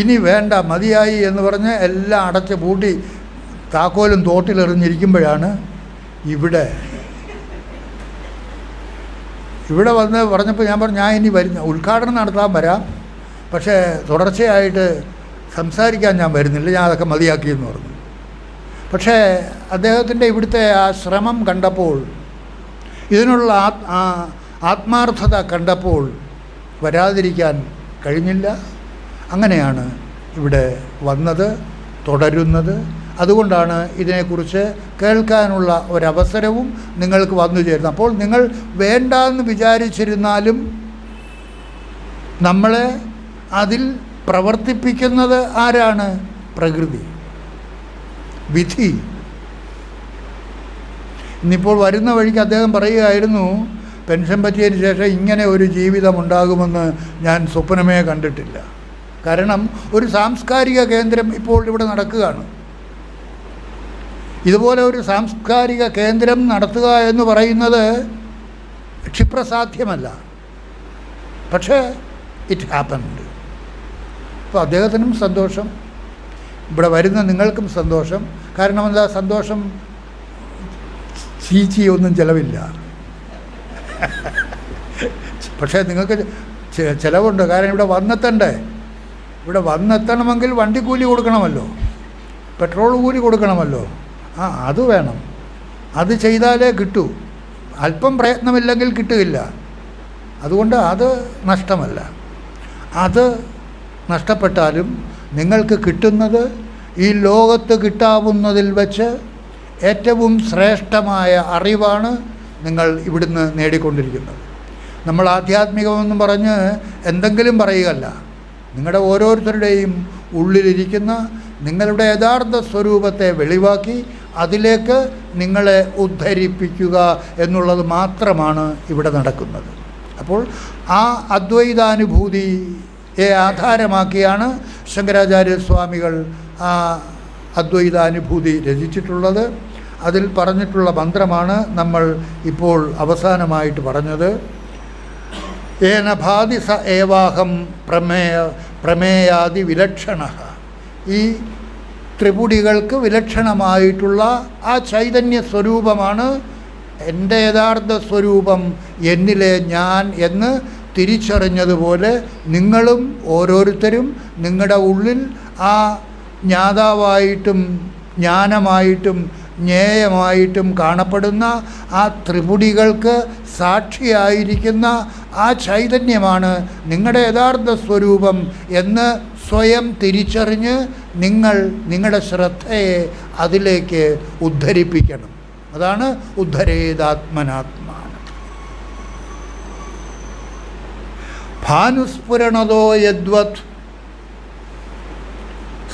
Speaker 1: ഇനി വേണ്ട, മതിയായി എന്ന് പറഞ്ഞ് എല്ലാം അടച്ച് പൂട്ടി താക്കോലും തോട്ടിലെറിഞ്ഞിരിക്കുമ്പോഴാണ് ഇവിടെ വന്ന് പറഞ്ഞപ്പോൾ ഞാൻ പറഞ്ഞു, ഞാൻ ഇനി ഉദ്ഘാടനം നടത്താൻ വരാം, പക്ഷേ തുടർച്ചയായിട്ട് സംസാരിക്കാൻ ഞാൻ വരുന്നില്ല, ഞാൻ അതൊക്കെ മതിയാക്കിയെന്ന് പറഞ്ഞു. പക്ഷേ അദ്ദേഹത്തിൻ്റെ ഇവിടുത്തെ ആ ശ്രമം കണ്ടപ്പോൾ, ഇതിനുള്ള ആത്മാർത്ഥത കണ്ടപ്പോൾ വരാതിരിക്കാൻ കഴിഞ്ഞില്ല. അങ്ങനെയാണ് ഇവിടെ വന്നത്, തുടരുന്നത്. അതുകൊണ്ടാണ് ഇതിനെക്കുറിച്ച് കേൾക്കാനുള്ള ഒരവസരവും നിങ്ങൾക്ക് വന്നു ചേരുന്നത്. അപ്പോൾ നിങ്ങൾ വേണ്ടാന്ന് വിചാരിച്ചിരുന്നാലും നമ്മളെ അതിൽ പ്രവർത്തിപ്പിക്കുന്നത് ആരാണ്? പ്രകൃതി, വിധി. ഇന്നിപ്പോൾ വരുന്ന വഴിക്ക് അദ്ദേഹം പറയുകയായിരുന്നു, പെൻഷൻ പറ്റിയതിന് ശേഷം ഇങ്ങനെ ഒരു ജീവിതമുണ്ടാകുമെന്ന് ഞാൻ സ്വപ്നമേ കണ്ടിട്ടില്ല. കാരണം ഒരു സാംസ്കാരിക കേന്ദ്രം ഇപ്പോൾ ഇവിടെ നടക്കുകയാണ്. ഇതുപോലെ ഒരു സാംസ്കാരിക കേന്ദ്രം നടത്തുക എന്ന് പറയുന്നത് ക്ഷിപ്രസാധ്യമല്ല. പക്ഷേ ഇറ്റ് ഹാപ്പൻഡ്. അപ്പോൾ അദ്ദേഹത്തിനും സന്തോഷം, ഇവിടെ വരുന്ന നിങ്ങൾക്കും സന്തോഷം. കാരണം എന്താ, സന്തോഷം ഒന്നും ചിലവില്ല. പക്ഷേ നിങ്ങൾക്ക് ചിലവുണ്ട്. കാരണം ഇവിടെ വന്നെത്തണ്ടേ, ഇവിടെ വന്നെത്തണമെങ്കിൽ വണ്ടിക്കൂലി കൊടുക്കണമല്ലോ, പെട്രോൾ കൂലി കൊടുക്കണമല്ലോ. അത് വേണം, അത് ചെയ്താലേ കിട്ടൂ. അല്പം പ്രയത്നമില്ലെങ്കിൽ കിട്ടുകയില്ല. അതുകൊണ്ട് അത് നഷ്ടമല്ല. അത് നഷ്ടപ്പെട്ടാലും നിങ്ങൾക്ക് കിട്ടുന്നത് ഈ ലോകത്ത് കിട്ടാവുന്നതിൽ വെച്ച് ഏറ്റവും ശ്രേഷ്ഠമായ അറിവാണ് നിങ്ങൾ ഇവിടുന്ന് നേടിക്കൊണ്ടിരിക്കുന്നത്. നമ്മൾ ആധ്യാത്മികമെന്നും പറഞ്ഞ് എന്തെങ്കിലും പറയുകയല്ല, നിങ്ങളുടെ ഓരോരുത്തരുടെയും ഉള്ളിലിരിക്കുന്ന നിങ്ങളുടെ യഥാർത്ഥ സ്വരൂപത്തെ വെളിവാക്കി അതിലേക്ക് നിങ്ങളെ ഉദ്ധരിപ്പിക്കുക എന്നുള്ളത് മാത്രമാണ് ഇവിടെ നടക്കുന്നത്. അപ്പോൾ ആ അദ്വൈതാനുഭൂതിയെ ആധാരമാക്കിയാണ് ശങ്കരാചാര്യസ്വാമികൾ ആ അദ്വൈതാനുഭൂതി രചിച്ചിട്ടുള്ളത്. അതിൽ പറഞ്ഞിട്ടുള്ള മന്ത്രമാണ് നമ്മൾ ഇപ്പോൾ അവസാനമായിട്ട് പറഞ്ഞത്. ഏന ഭാതി സ ഏവാഹം പ്രമേയാദി വിലക്ഷണ. ഈ ത്രിപുടികൾക്ക് വിലക്ഷണമായിട്ടുള്ള ആ ചൈതന്യ സ്വരൂപമാണ് എൻ്റെ യഥാർത്ഥ സ്വരൂപം, എന്നിലെ ഞാൻ എന്ന് തിരിച്ചറിഞ്ഞതുപോലെ നിങ്ങളും ഓരോരുത്തരും നിങ്ങളുടെ ഉള്ളിൽ ആ ജ്ഞാതാവായിട്ടും ജ്ഞാനമായിട്ടും ജ്ഞേയമായിട്ടും കാണപ്പെടുന്ന ആ ത്രിപുടികൾക്ക് സാക്ഷിയായിരിക്കുന്ന ആ ചൈതന്യമാണ് നിങ്ങളുടെ യഥാർത്ഥ സ്വരൂപം എന്ന് സ്വയം തിരിച്ചറിഞ്ഞ് നിങ്ങൾ നിങ്ങളുടെ ശ്രദ്ധയെ അതിലേക്ക് ഉദ്ധരിപ്പിക്കണം. അതാണ് ഉദ്ധരേതാത്മനാത്മാനം. ഭാനുസ്ഫുരണതോ യദ്വത്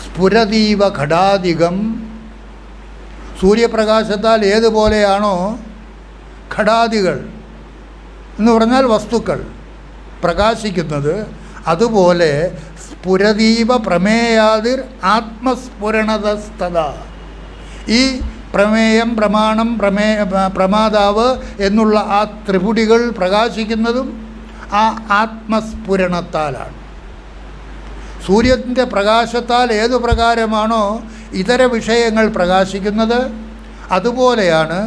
Speaker 1: സ്ഫുരതീവ ഘടാധികം. സൂര്യപ്രകാശത്താൽ ഏതുപോലെയാണോ ഘടാദികൾ എന്ന് പറഞ്ഞാൽ വസ്തുക്കൾ പ്രകാശിക്കുന്നത്, അതുപോലെ സ്ഫുരതീവ പ്രമേയാതിർ ആത്മസ്ഫുരണതസ്തത. ഈ പ്രമേയം, പ്രമാണം, പ്രമാതാവ് എന്നുള്ള ആ ത്രിപുടികൾ പ്രകാശിക്കുന്നതും ആ ആത്മസ്ഫുരണത്താലാണ്. സൂര്യൻ്റെ പ്രകാശത്താൽ ഏതു പ്രകാരമാണോ ഇതര വിഷയങ്ങൾ പ്രകാശിക്കുന്നത്, അതുപോലെയാണ്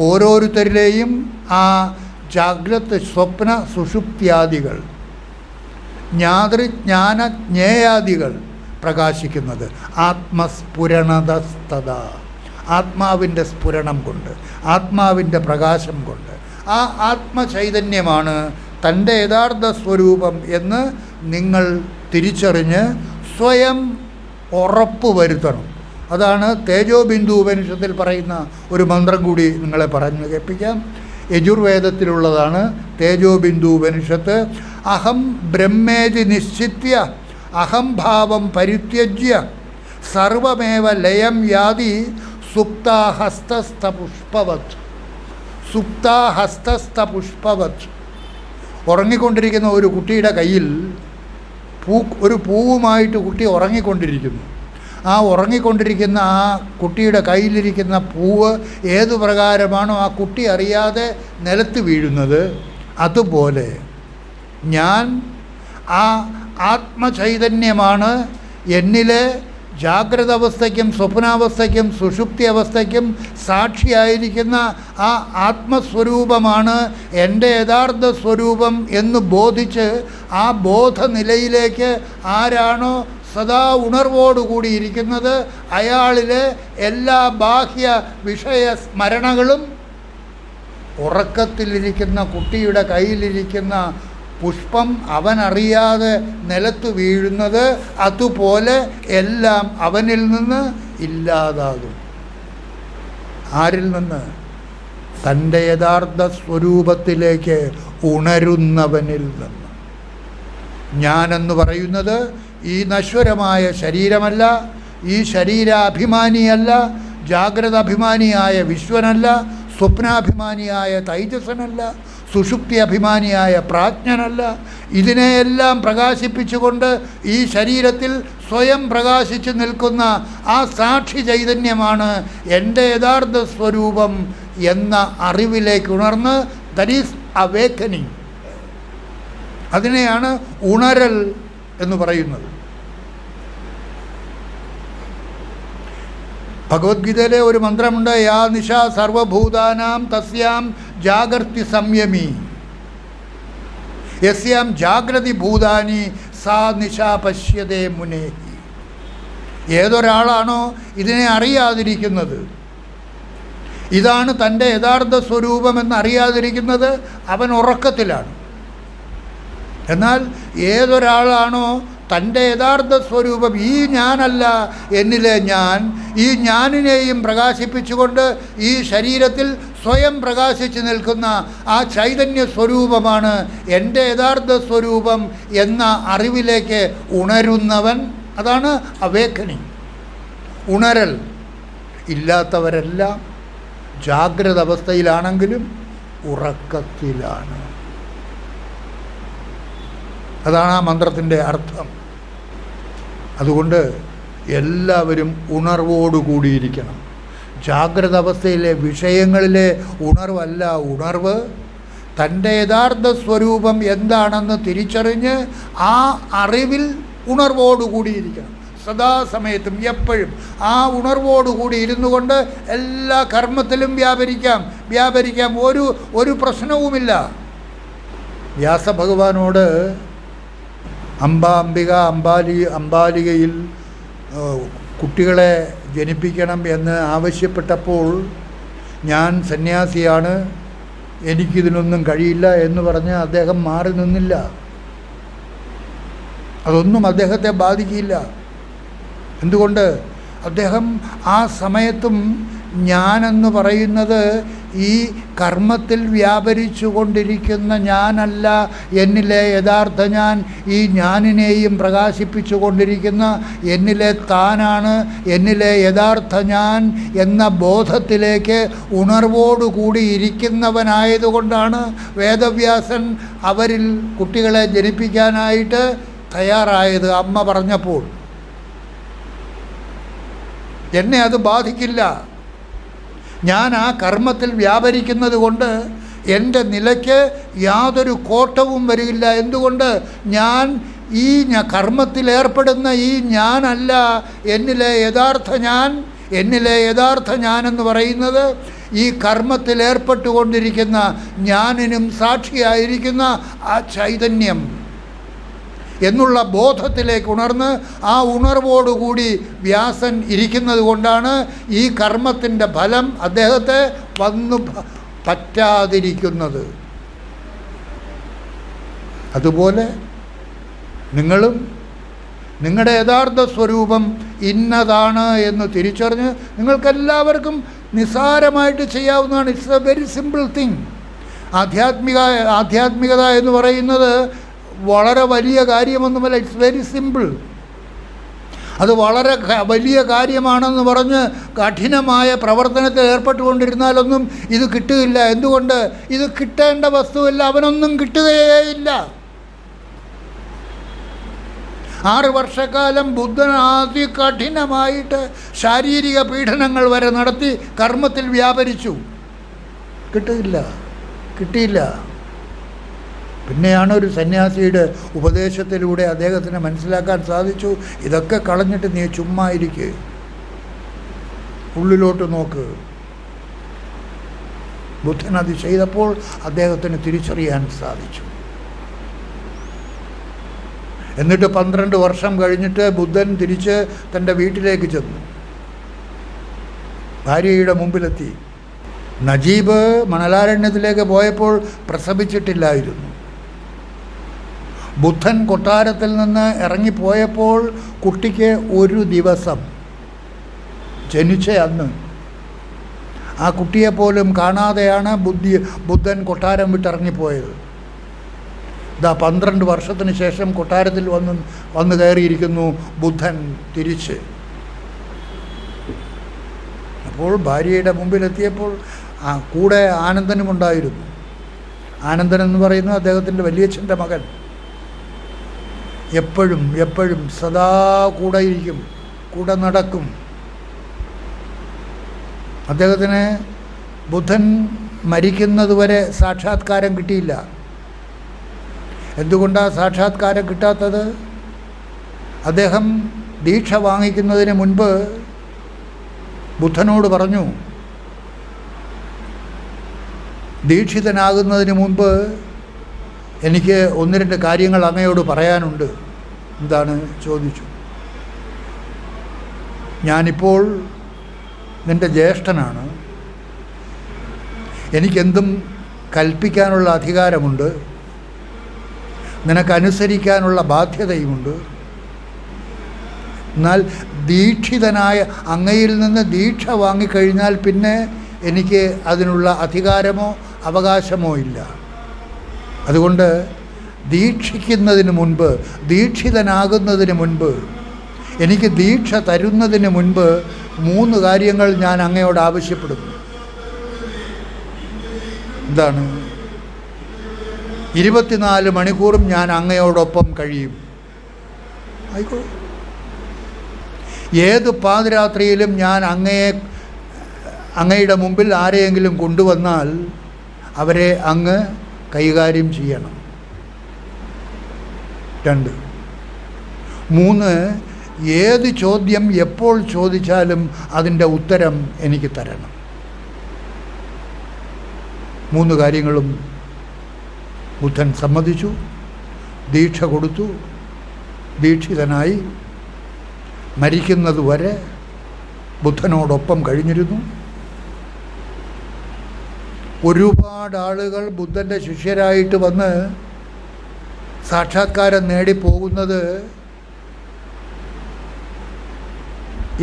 Speaker 1: ഓരോരുത്തരിലെയും ആ ജാഗ്രത്, സ്വപ്ന, സുഷുപ്ത്യാദികൾ, ജ്ഞാതൃജ്ഞാന ജ്ഞേയാദികൾ പ്രകാശിക്കുന്നത്. ആത്മസ്ഫുരണതസ്തത, ആത്മാവിൻ്റെ സ്ഫുരണം കൊണ്ട്, ആത്മാവിൻ്റെ പ്രകാശം കൊണ്ട്. ആ ആത്മചൈതന്യമാണ് തൻ്റെ യഥാർത്ഥ സ്വരൂപം എന്ന് നിങ്ങൾ തിരിച്ചറിഞ്ഞ് സ്വയം ഉറപ്പ് വരുത്തണം. അതാണ് തേജോബിന്ദു ഉപനിഷത്തിൽ പറയുന്ന ഒരു മന്ത്രം കൂടി നിങ്ങളെ പറഞ്ഞു കേൾപ്പിക്കാം. യജുർവേദത്തിലുള്ളതാണ് തേജോബിന്ദു ഉപനിഷത്ത്. അഹം ബ്രഹ്മേജി നിശ്ചിത്യ അഹംഭാവം പരിത്യജ്യ സർവമേവ ലയം യാതി സുപ്താഹസ്തസ്തപുഷ്പവത്. സുപ്താഹസ്തസ്തപുഷ്പവത്. ഉറങ്ങിക്കൊണ്ടിരിക്കുന്ന ഒരു കുട്ടിയുടെ കയ്യിൽ ഒരു പൂവുമായിട്ട് കുട്ടി ഉറങ്ങിക്കൊണ്ടിരിക്കുന്നു. ആ ഉറങ്ങിക്കൊണ്ടിരിക്കുന്ന ആ കുട്ടിയുടെ കയ്യിലിരിക്കുന്ന പൂവ് ഏതു പ്രകാരമാണോ ആ കുട്ടി അറിയാതെ നിലത്ത് വീഴുന്നത്, അതുപോലെ ഞാൻ ആ ആത്മചൈതന്യമാണ് എന്നിലെ ജാഗ്രത അവസ്ഥയ്ക്കും സ്വപ്നാവസ്ഥയ്ക്കും സുഷുപ്തി അവസ്ഥയ്ക്കും സാക്ഷിയായിരിക്കുന്ന ആ ആത്മസ്വരൂപമാണ് എൻ്റെ യഥാർത്ഥ സ്വരൂപം എന്ന് ബോധിച്ച് ആ ബോധനിലയിലേക്ക് ആരാണോ സദാ ഉണർവോടുകൂടിയിരിക്കുന്നത് അയാളിലെ എല്ലാ ബാഹ്യ വിഷയ സ്മരണകളും ഉറക്കത്തിലിരിക്കുന്ന കുട്ടിയുടെ കയ്യിലിരിക്കുന്ന പുഷ്പം അവനറിയാതെ നിലത്ത് വീഴുന്നത് അതുപോലെ എല്ലാം അവനിൽ നിന്ന് ഇല്ലാതാകും. ആരിൽ നിന്ന്? തൻ്റെ യഥാർത്ഥ സ്വരൂപത്തിലേക്ക് ഉണരുന്നവനിൽ നിന്ന്. ഞാനെന്ന് പറയുന്നത് ഈ നശ്വരമായ ശരീരമല്ല, ഈ ശരീരാഭിമാനിയല്ല, ജാഗ്രത അഭിമാനിയായ വിശ്വനല്ല, സ്വപ്നാഭിമാനിയായ തൈജസനല്ല, സുഷുപ്തി അഭിമാനിയായ പ്രാജ്ഞനല്ല. ഇതിനെയെല്ലാം പ്രകാശിപ്പിച്ചുകൊണ്ട് ഈ ശരീരത്തിൽ സ്വയം പ്രകാശിച്ചു നിൽക്കുന്ന ആ സാക്ഷി ചൈതന്യമാണ് എൻ്റെ യഥാർത്ഥ സ്വരൂപം എന്ന അറിവിലേക്ക് ഉണർന്ന്, ദാറ്റ് ഈസ് അവേക്കനിങ്. അതിനെയാണ് ഉണരൽ എന്ന് പറയുന്നത്. ഭഗവത്ഗീതയിലെ ഒരു മന്ത്രമുണ്ട്, യാ നിശ സർവഭൂതാനാം തസ്യാം ജാഗർത്തി സംയമി യസ്യാം ജാഗ്രതി ഭൂതാനി സാ നിശ പശ്യതേ മുനേഹി. ഏതൊരാളാണോ ഇതിനെ അറിയാതിരിക്കുന്നത്, ഇതാണ് തൻ്റെ യഥാർത്ഥ സ്വരൂപമെന്ന് അറിയാതിരിക്കുന്നത്, അവൻ ഉറക്കത്തിലാണ്. എന്നാൽ ഏതൊരാളാണോ തൻ്റെ യഥാർത്ഥ സ്വരൂപം, ഈ ഞാനല്ല എന്നിലെ ഞാൻ, ഈ ഞാനിനെയും പ്രകാശിപ്പിച്ചുകൊണ്ട് ഈ ശരീരത്തിൽ സ്വയം പ്രകാശിച്ച് നിൽക്കുന്ന ആ ചൈതന്യ സ്വരൂപമാണ് എൻ്റെ യഥാർത്ഥ സ്വരൂപം എന്ന അറിവിലേക്ക് ഉണരുന്നവൻ, അതാണ് അവേക്കനിങ്, ഉണരൽ. ഇല്ലാത്തവരെല്ലാം ജാഗ്രത അവസ്ഥയിലാണെങ്കിലും ഉറക്കത്തിലാണ്. അതാണ് ആ മന്ത്രത്തിൻ്റെ അർത്ഥം. അതുകൊണ്ട് എല്ലാവരും ഉണർവോടുകൂടിയിരിക്കണം. ജാഗ്രത അവസ്ഥയിലെ വിഷയങ്ങളിലെ ഉണർവല്ല ഉണർവ്, തൻ്റെ യഥാർത്ഥ സ്വരൂപം എന്താണെന്ന് തിരിച്ചറിഞ്ഞ് ആ അറിവിൽ ഉണർവോടുകൂടിയിരിക്കണം. സദാസമയത്തും എപ്പോഴും ആ ഉണർവോടുകൂടി ഇരുന്നു കൊണ്ട് എല്ലാ കർമ്മത്തിലും വ്യാപരിക്കാം. ഒരു പ്രശ്നവുമില്ല. വ്യാസഭഗവാനോട് അംബാലികയിൽ കുട്ടികളെ ജനിപ്പിക്കണം എന്ന് ആവശ്യപ്പെട്ടപ്പോൾ, ഞാൻ സന്യാസിയാണ്, എനിക്കിതിനൊന്നും കഴിയില്ല എന്ന് പറഞ്ഞ് അദ്ദേഹം മാറി നിന്നില്ല. അതൊന്നും അദ്ദേഹത്തെ ബാധിക്കില്ല. എന്തുകൊണ്ട്? അദ്ദേഹം ആ സമയത്തും ഞാനെന്ന് പറയുന്നത് ഈ കർമ്മത്തിൽ വ്യാപരിച്ചു കൊണ്ടിരിക്കുന്ന ഞാനല്ല, എന്നിലെ യഥാർത്ഥ ഞാൻ, ഈ ഞാനിനെയും പ്രകാശിപ്പിച്ചു കൊണ്ടിരിക്കുന്ന എന്നിലെ താനാണ്, എന്നിലെ യഥാർത്ഥ ഞാൻ എന്ന ബോധത്തിലേക്ക് ഉണർവോടുകൂടി ഇരിക്കുന്നവനായതുകൊണ്ടാണ് വേദവ്യാസൻ അവരിൽ കുട്ടികളെ ജനിപ്പിക്കാനായിട്ട് തയ്യാറായത്. അമ്മ പറഞ്ഞപ്പോൾ എന്നെ അത് ബാധിക്കില്ല, ഞാൻ ആ കർമ്മത്തിൽ വ്യാപരിക്കുന്നത് കൊണ്ട് എൻ്റെ നിലയ്ക്ക് യാതൊരു കോട്ടവും വരില്ല. എന്തുകൊണ്ട്? ഞാൻ ഈ കർമ്മത്തിലേർപ്പെടുന്ന ഈ ഞാനല്ല എന്നിലെ യഥാർത്ഥ ഞാൻ. എന്നിലെ യഥാർത്ഥ ഞാനെന്ന് പറയുന്നത് ഈ കർമ്മത്തിലേർപ്പെട്ടുകൊണ്ടിരിക്കുന്ന ഞാനിനും സാക്ഷിയായിരിക്കുന്ന ആ ചൈതന്യം എന്നുള്ള ബോധത്തിലേക്ക് ഉണർന്ന് ആ ഉണർവോടുകൂടി വ്യാസൻ ഇരിക്കുന്നത് കൊണ്ടാണ് ഈ കർമ്മത്തിൻ്റെ ഫലം അദ്ദേഹത്തെ വന്നു പറ്റാതിരിക്കുന്നത്. അതുപോലെ നിങ്ങളും നിങ്ങളുടെ യഥാർത്ഥ സ്വരൂപം ഇന്നതാണ് എന്ന് തിരിച്ചറിഞ്ഞ് നിങ്ങൾക്കെല്ലാവർക്കും നിസ്സാരമായിട്ട് ചെയ്യാവുന്നതാണ്. It's a very simple thing. ആധ്യാത്മികത എന്ന് പറയുന്നത് വളരെ വലിയ കാര്യമൊന്നുമല്ല. It's very simple. അത് വളരെ വലിയ കാര്യമാണെന്ന് പറഞ്ഞ് കഠിനമായ പ്രവർത്തനത്തിൽ ഏർപ്പെട്ടുകൊണ്ടിരുന്നാലൊന്നും ഇത് കിട്ടുകയില്ല. എന്തുകൊണ്ട്? ഇത് കിട്ടേണ്ട വസ്തുവല്ല, അവനൊന്നും കിട്ടുകയേയില്ല. 6 വർഷക്കാലം ബുദ്ധൻ അതികഠിനമായിട്ട് ശാരീരിക പീഡനങ്ങൾ വരെ നടത്തി കർമ്മത്തിൽ വ്യാപരിച്ചു. കിട്ടിയില്ല. പിന്നെയാണ് ഒരു സന്യാസിയുടെ ഉപദേശത്തിലൂടെ അദ്ദേഹത്തിന് മനസ്സിലാക്കാൻ സാധിച്ചു, ഇതൊക്കെ കളഞ്ഞിട്ട് നീ ചുമ്മാ ഇരിക്ക്, ഉള്ളിലോട്ട് നോക്ക്. ബുദ്ധൻ അത് ചെയ്തപ്പോൾ അദ്ദേഹത്തിന് തിരിച്ചറിയാൻ സാധിച്ചു. എന്നിട്ട് 12 വർഷം കഴിഞ്ഞിട്ട് ബുദ്ധൻ തിരിച്ച് തൻ്റെ വീട്ടിലേക്ക് ചെന്നു. ഭാര്യയുടെ മുമ്പിലെത്തി. നജീബ് മണലാരണ്യത്തിലേക്ക് പോയപ്പോൾ പ്രസവിച്ചിട്ടില്ലായിരുന്നു. ബുദ്ധൻ കൊട്ടാരത്തിൽ നിന്ന് ഇറങ്ങിപ്പോയപ്പോൾ കുട്ടിക്ക് 1 ദിവസം, ജനിച്ച അന്ന്. ആ കുട്ടിയെപ്പോലും കാണാതെയാണ് ബുദ്ധൻ കൊട്ടാരം വിട്ടിറങ്ങിപ്പോയത്. 12 വർഷത്തിന് ശേഷം കൊട്ടാരത്തിൽ വന്ന് കയറിയിരിക്കുന്നു ബുദ്ധൻ തിരിച്ച്. അപ്പോൾ ഭാര്യയുടെ മുമ്പിലെത്തിയപ്പോൾ കൂടെ ആനന്ദനുമുണ്ടായിരുന്നു. ആനന്ദൻ എന്ന് പറയുന്നത് അദ്ദേഹത്തിൻ്റെ വലിയച്ഛൻ്റെ മകൻ. എപ്പോഴും സദാ കൂടെ ഇരിക്കും, കൂടെ നടക്കും. അദ്ദേഹത്തിന് ബുദ്ധൻ മരിക്കുന്നതുവരെ സാക്ഷാത്കാരം കിട്ടിയില്ല. എന്തുകൊണ്ടാണ് സാക്ഷാത്കാരം കിട്ടാത്തത്? അദ്ദേഹം ദീക്ഷ വാങ്ങിക്കുന്നതിന് മുൻപ് ബുദ്ധനോട് പറഞ്ഞു, ദീക്ഷിതനാകുന്നതിന് മുൻപ് എനിക്ക് ഒന്ന് രണ്ട് കാര്യങ്ങൾ അങ്ങയോട് പറയാനുണ്ട്. എന്താണ് ചോദിച്ചു. ഞാനിപ്പോൾ നിൻ്റെ ജ്യേഷ്ഠനാണ്, എനിക്കെന്തും കൽപ്പിക്കാനുള്ള അധികാരമുണ്ട്, നിനക്കനുസരിക്കാനുള്ള ബാധ്യതയുമുണ്ട്. എന്നാൽ ദീക്ഷിതനായ അങ്ങയിൽ നിന്ന് ദീക്ഷ വാങ്ങിക്കഴിഞ്ഞാൽ പിന്നെ എനിക്ക് അതിനുള്ള അധികാരമോ അവകാശമോ ഇല്ല. അതുകൊണ്ട് ദീക്ഷിക്കുന്നതിന് മുൻപ്, ദീക്ഷിതനാകുന്നതിന് മുൻപ്, എനിക്ക് ദീക്ഷ തരുന്നതിന് മുൻപ് 3 കാര്യങ്ങൾ ഞാൻ അങ്ങയോട് ആവശ്യപ്പെടുന്നു. എന്താണ്? 24 മണിക്കൂറും ഞാൻ അങ്ങയോടൊപ്പം കഴിയും. ആയിക്കോ. ഏത് പാതിരാത്രിയിലും ഞാൻ അങ്ങയുടെ മുമ്പിൽ ആരെയെങ്കിലും കൊണ്ടുവന്നാൽ അവരെ അങ്ങ് കൈകാര്യം ചെയ്യണം. 2. 3, ഏത് ചോദ്യം എപ്പോൾ ചോദിച്ചാലും അതിൻ്റെ ഉത്തരം എനിക്ക് തരണം. 3 കാര്യങ്ങളും ബുദ്ധൻ സമ്മതിച്ചു. ദീക്ഷ കൊടുത്തു. ദീക്ഷിതനായി മരിക്കുന്നതുവരെ ബുദ്ധനോടൊപ്പം കഴിഞ്ഞിരുന്നു. ഒരുപാട് ആളുകൾ ബുദ്ധൻ്റെ ശിഷ്യരായിട്ട് വന്ന് സാക്ഷാത്കാരം നേടിപ്പോകുന്നത്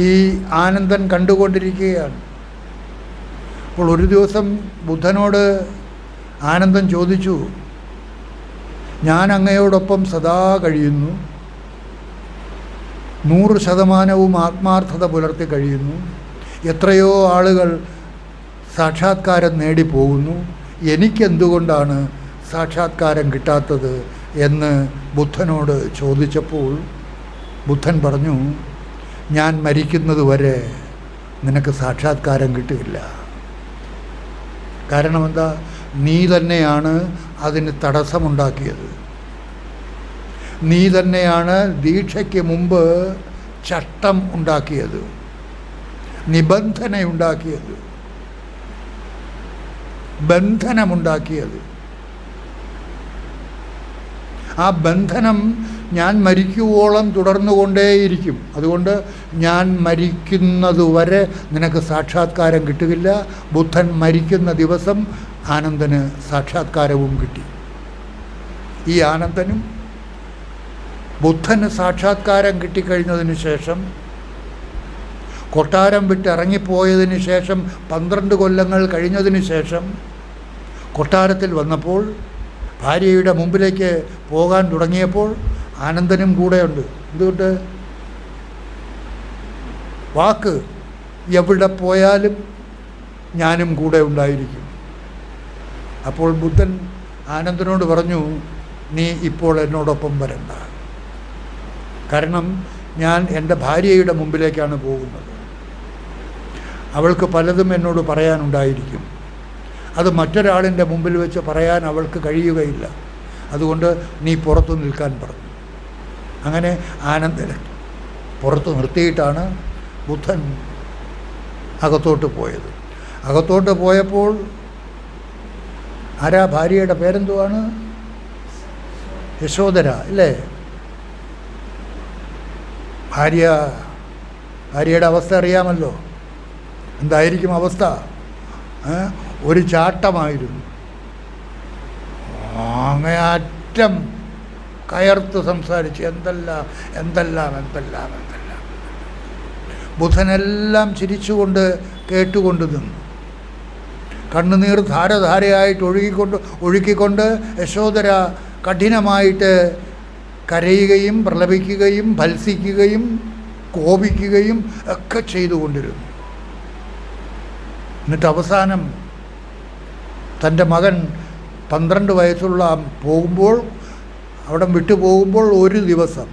Speaker 1: ഈ ആനന്ദൻ കണ്ടുകൊണ്ടിരിക്കുകയാണ്. അപ്പോൾ ഒരു ദിവസം ബുദ്ധനോട് ആനന്ദൻ ചോദിച്ചു, ഞാൻ അങ്ങയോടൊപ്പം സദാ കഴിയുന്നു, 100% ആത്മാർത്ഥത പുലർത്തി കഴിയുന്നു, എത്രയോ ആളുകൾ സാക്ഷാത്കാരം നേടിപ്പോകുന്നു, എനിക്കെന്തുകൊണ്ടാണ് സാക്ഷാത്കാരം കിട്ടാത്തത് എന്ന് ബുദ്ധനോട് ചോദിച്ചപ്പോൾ ബുദ്ധൻ പറഞ്ഞു, ഞാൻ മരിക്കുന്നതുവരെ നിനക്ക് സാക്ഷാത്കാരം കിട്ടില്ല. കാരണം എന്താ? നീ തന്നെയാണ് അതിന് തടസ്സമുണ്ടാക്കിയത്. നീ തന്നെയാണ് ദീക്ഷയ്ക്ക് മുമ്പ് ചട്ടം ഉണ്ടാക്കിയത്, നിബന്ധനയുണ്ടാക്കിയത്, ബന്ധനമുണ്ടാക്കിയത്. ആ ബന്ധനം ഞാൻ മരിക്കുവോളം തുടർന്നുകൊണ്ടേയിരിക്കും. അതുകൊണ്ട് ഞാൻ മരിക്കുന്നതുവരെ നിനക്ക് സാക്ഷാത്കാരം കിട്ടുകയില്ല. ബുദ്ധൻ മരിക്കുന്ന ദിവസം ആനന്ദന് സാക്ഷാത്കാരവും കിട്ടി. ഈ ആനന്ദനും ബുദ്ധന് സാക്ഷാത്കാരം കിട്ടിക്കഴിഞ്ഞതിന് ശേഷം, കൊട്ടാരം വിട്ട് ഇറങ്ങിപ്പോയതിന് ശേഷം 12 കൊല്ലങ്ങൾ കഴിഞ്ഞതിന് ശേഷം കൊട്ടാരത്തിൽ വന്നപ്പോൾ, ഭാര്യയുടെ മുമ്പിലേക്ക് പോകാൻ തുടങ്ങിയപ്പോൾ ആനന്ദനും കൂടെയുണ്ട്. എന്തുകൊണ്ട്? വാക്ക്, എവിടെ പോയാലും ഞാനും കൂടെ ഉണ്ടായിരിക്കും. അപ്പോൾ ബുദ്ധൻ ആനന്ദനോട് പറഞ്ഞു, നീ ഇപ്പോൾ എന്നോടൊപ്പം വരണ്ട. കാരണം ഞാൻ എൻ്റെ ഭാര്യയുടെ മുമ്പിലേക്കാണ് പോകുന്നത്. അവൾക്ക് പലതും എന്നോട് പറയാനുണ്ടായിരിക്കും. അത് മറ്റൊരാളിൻ്റെ മുമ്പിൽ വെച്ച് പറയാൻ അവൾക്ക് കഴിയുകയില്ല. അതുകൊണ്ട് നീ പുറത്തു നിൽക്കാൻ പറഞ്ഞു. അങ്ങനെ ആനന്ദനെ പുറത്ത് നിർത്തിയിട്ടാണ് ബുദ്ധൻ അകത്തോട്ട് പോയത്. അകത്തോട്ട് പോയപ്പോൾ ആരാ? ഭാര്യയുടെ പേരെന്തുവാണ്? യശോദര അല്ലേ? ഭാര്യയുടെ അവസ്ഥ അറിയാമല്ലോ. എന്തായിരിക്കും അവസ്ഥ? ഒരു ചാട്ടമായിരുന്നു. അങ്ങേയറ്റം കയർത്ത് സംസാരിച്ച് എന്തെല്ലാം. ബുധനെല്ലാം ചിരിച്ചുകൊണ്ട് കേട്ടുകൊണ്ട് നിന്നു. കണ്ണുനീർ ധാരധാരയായിട്ട് ഒഴുക്കിക്കൊണ്ട് യശോദര കഠിനമായിട്ട് കരയുകയും പ്രലപിക്കുകയും ഭത്സിക്കുകയും കോപിക്കുകയും ഒക്കെ ചെയ്തുകൊണ്ടിരുന്നു. എന്നിട്ട് അവസാനം തൻ്റെ മകൻ 12 വയസ്സുള്ള പോകുമ്പോൾ, അവിടെ വിട്ടുപോകുമ്പോൾ ഒരു ദിവസം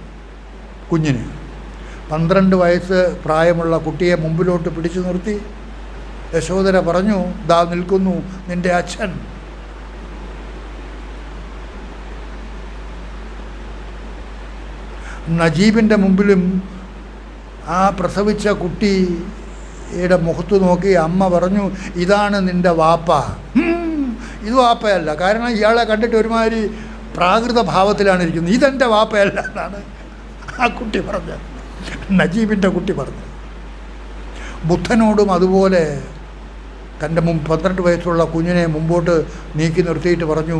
Speaker 1: കുഞ്ഞിന് 12 വയസ്സ് പ്രായമുള്ള കുട്ടിയെ മുമ്പിലോട്ട് പിടിച്ചു നിർത്തി യശോദര പറഞ്ഞു, ദാ നിൽക്കുന്നു നിൻ്റെ അച്ഛൻ. നജീബിൻ്റെ മുമ്പിലും ആ പ്രസവിച്ച കുട്ടി യുടെ മുഖത്ത് നോക്കി അമ്മ പറഞ്ഞു, ഇതാണ് നിൻ്റെ വാപ്പ. ഇത് വാപ്പയല്ല, കാരണം ഇയാളെ കണ്ടിട്ട് ഒരുമാതിരി പ്രാകൃത ഭാവത്തിലാണ് ഇരിക്കുന്നത്. ഇതെൻ്റെ വാപ്പയല്ല എന്നാണ് ആ കുട്ടി പറഞ്ഞത്, നജീബിൻ്റെ കുട്ടി പറഞ്ഞത്. ബുദ്ധനോടും അതുപോലെ തൻ്റെ 12 വയസ്സുള്ള കുഞ്ഞിനെ മുമ്പോട്ട് നീക്കി നിർത്തിയിട്ട് പറഞ്ഞു,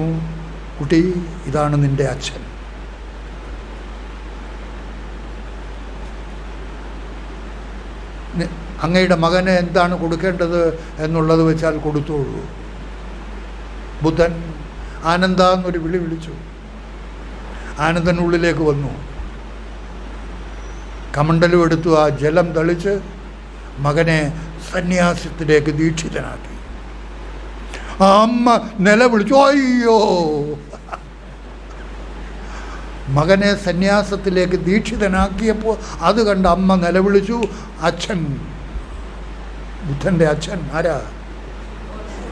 Speaker 1: കുട്ടി, ഇതാണ് നിൻ്റെ അച്ഛൻ. അങ്ങയുടെ മകന് എന്താണ് കൊടുക്കേണ്ടത് എന്നുള്ളത് വെച്ചാൽ കൊടുത്തോളൂ. ബുദ്ധൻ ആനന്ദ എന്നൊരു വിളി വിളിച്ചു. ആനന്ദനുള്ളിലേക്ക് വന്നു. കമണ്ടലും എടുത്തു ആ ജലം തളിച്ച് മകനെ സന്യാസത്തിലേക്ക് ദീക്ഷിതനാക്കി. ആ അമ്മ നിലവിളിച്ചു, അയ്യോ! മകനെ സന്യാസത്തിലേക്ക് ദീക്ഷിതനാക്കിയപ്പോൾ അത് കണ്ട് അമ്മ നിലവിളിച്ചു. അച്ഛൻ, ബുദ്ധൻ്റെ അച്ഛൻ ആരാ?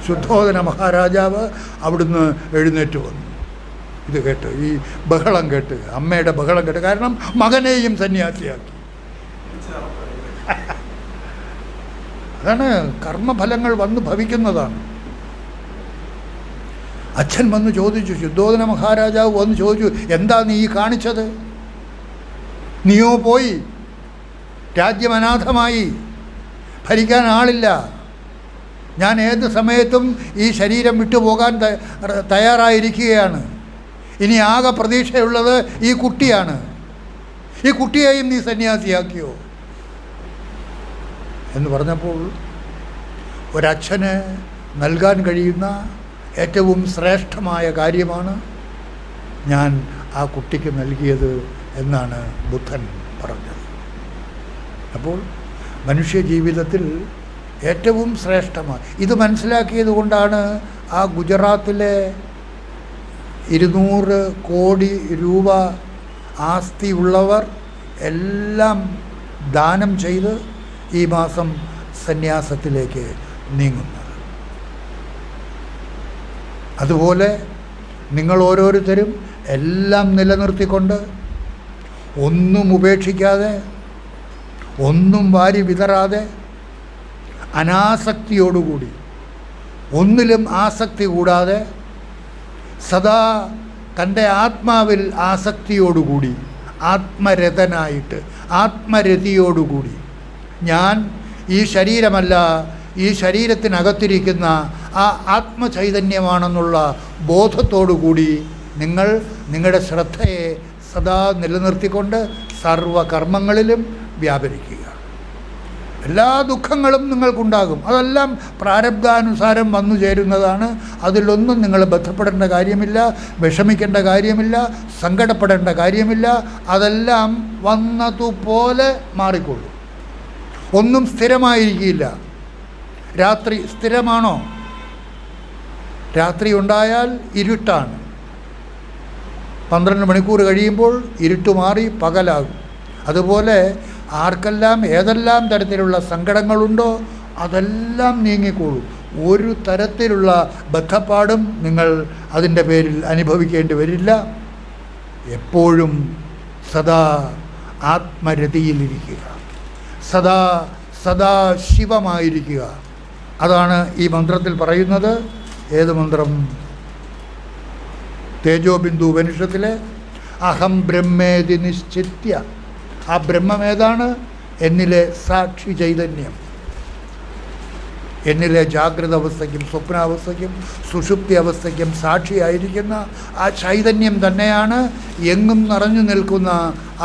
Speaker 1: ശുദ്ധോധന മഹാരാജാവ് അവിടുന്ന് എഴുന്നേറ്റ് വന്നു. ഇത് കേട്ട്, ഈ ബഹളം കേട്ട്, അമ്മയുടെ ബഹളം കേട്ട്, കാരണം മകനെയും സന്യാസിയാക്കി. അതാണ് കർമ്മഫലങ്ങൾ വന്ന് ഭവിക്കുന്നതാണ്. അച്ഛൻ വന്ന് ചോദിച്ചു, ശുദ്ധോധന മഹാരാജാവ് വന്ന് ചോദിച്ചു, എന്താ നീ കാണിച്ചത്? നീയോ പോയി, രാജ്യം അനാഥമായി, ഭരിക്കാൻ ആളില്ല, ഞാൻ ഏത് സമയത്തും ഈ ശരീരം വിട്ടുപോകാൻ തയ്യാറായിരിക്കുകയാണ്, ഇനി ആകെ പ്രതീക്ഷയുള്ളത് ഈ കുട്ടിയാണ്, ഈ കുട്ടിയെയും നീ സന്യാസിയാക്കിയോ എന്ന് പറഞ്ഞപ്പോൾ ഒരച്ഛന് നൽകാൻ കഴിയുന്ന ഏറ്റവും ശ്രേഷ്ഠമായ കാര്യമാണ് ഞാൻ ആ കുട്ടിക്ക് നൽകിയത് എന്നാണ് ബുദ്ധൻ പറഞ്ഞത്. അപ്പോൾ മനുഷ്യ ജീവിതത്തിൽ ഏറ്റവും ശ്രേഷ്ഠമാണ്. ഇത് മനസ്സിലാക്കിയത് കൊണ്ടാണ് ആ ഗുജറാത്തിലെ 200 കോടി രൂപ ആസ്തി ഉള്ളവർ എല്ലാം ദാനം ചെയ്ത് ഈ മാസം സന്യാസത്തിലേക്ക് നീങ്ങുന്നത്. അതുപോലെ നിങ്ങൾ ഓരോരുത്തരും എല്ലാം നിലനിർത്തിക്കൊണ്ട്, ഒന്നും ഉപേക്ഷിക്കാതെ, ഒന്നും വാരി വിതറാതെ, അനാസക്തിയോടുകൂടി, ഒന്നിലും ആസക്തി കൂടാതെ, സദാ തൻ്റെ ആത്മാവിൽ ആസക്തിയോടുകൂടി, ആത്മരഥനായിട്ട്, ആത്മരതിയോടുകൂടി, ഞാൻ ഈ ശരീരമല്ല, ഈ ശരീരത്തിനകത്തിരിക്കുന്ന ആ ആത്മചൈതന്യമാണെന്നുള്ള ബോധത്തോടുകൂടി നിങ്ങൾ നിങ്ങളുടെ ശ്രദ്ധയെ സദാ നിലനിർത്തിക്കൊണ്ട് സർവകർമ്മങ്ങളിലും വ്യാപരിക്കുക. എല്ലാ ദുഃഖങ്ങളും നിങ്ങൾക്കുണ്ടാകും, അതെല്ലാം പ്രാരബ്ധാനുസാരം വന്നു ചേരുന്നതാണ്. അതിലൊന്നും നിങ്ങൾ ബന്ധപ്പെടേണ്ട കാര്യമില്ല, വിഷമിക്കേണ്ട കാര്യമില്ല, സങ്കടപ്പെടേണ്ട കാര്യമില്ല. അതെല്ലാം വന്നതുപോലെ മാറിക്കൊള്ളും. ഒന്നും സ്ഥിരമായിരിക്കില്ല. രാത്രി സ്ഥിരമാണോ? രാത്രി ഉണ്ടായാൽ ഇരുട്ടാണ്. 12 മണിക്കൂർ കഴിയുമ്പോൾ ഇരുട്ട് മാറി പകലാകും. അതുപോലെ ആർക്കെല്ലാം ഏതെല്ലാം തരത്തിലുള്ള സങ്കടങ്ങളുണ്ടോ അതെല്ലാം നീങ്ങിക്കോളും. ഒരു തരത്തിലുള്ള ബദ്ധപ്പാടും നിങ്ങൾ അതിൻ്റെ പേരിൽ അനുഭവിക്കേണ്ടി വരില്ല. എപ്പോഴും സദാ ആത്മരതിയിലിരിക്കുക, സദാ ശിവമായിരിക്കുക. അതാണ് ഈ മന്ത്രത്തിൽ പറയുന്നത്. ഏത് മന്ത്രം? തേജോബിന്ദു ഉപനിഷത്തിലെ അഹം ബ്രഹ്മേതി നിശ്ചിത്യ. ആ ബ്രഹ്മം ഏതാണ്? എന്നിലെ സാക്ഷി ചൈതന്യം. എന്നിലെ ജാഗ്രത അവസ്ഥയ്ക്കും സ്വപ്നാവസ്ഥയ്ക്കും സുഷുപ്തി അവസ്ഥയ്ക്കും സാക്ഷിയായിരിക്കുന്ന ആ ചൈതന്യം തന്നെയാണ് എങ്ങും നിറഞ്ഞു നിൽക്കുന്ന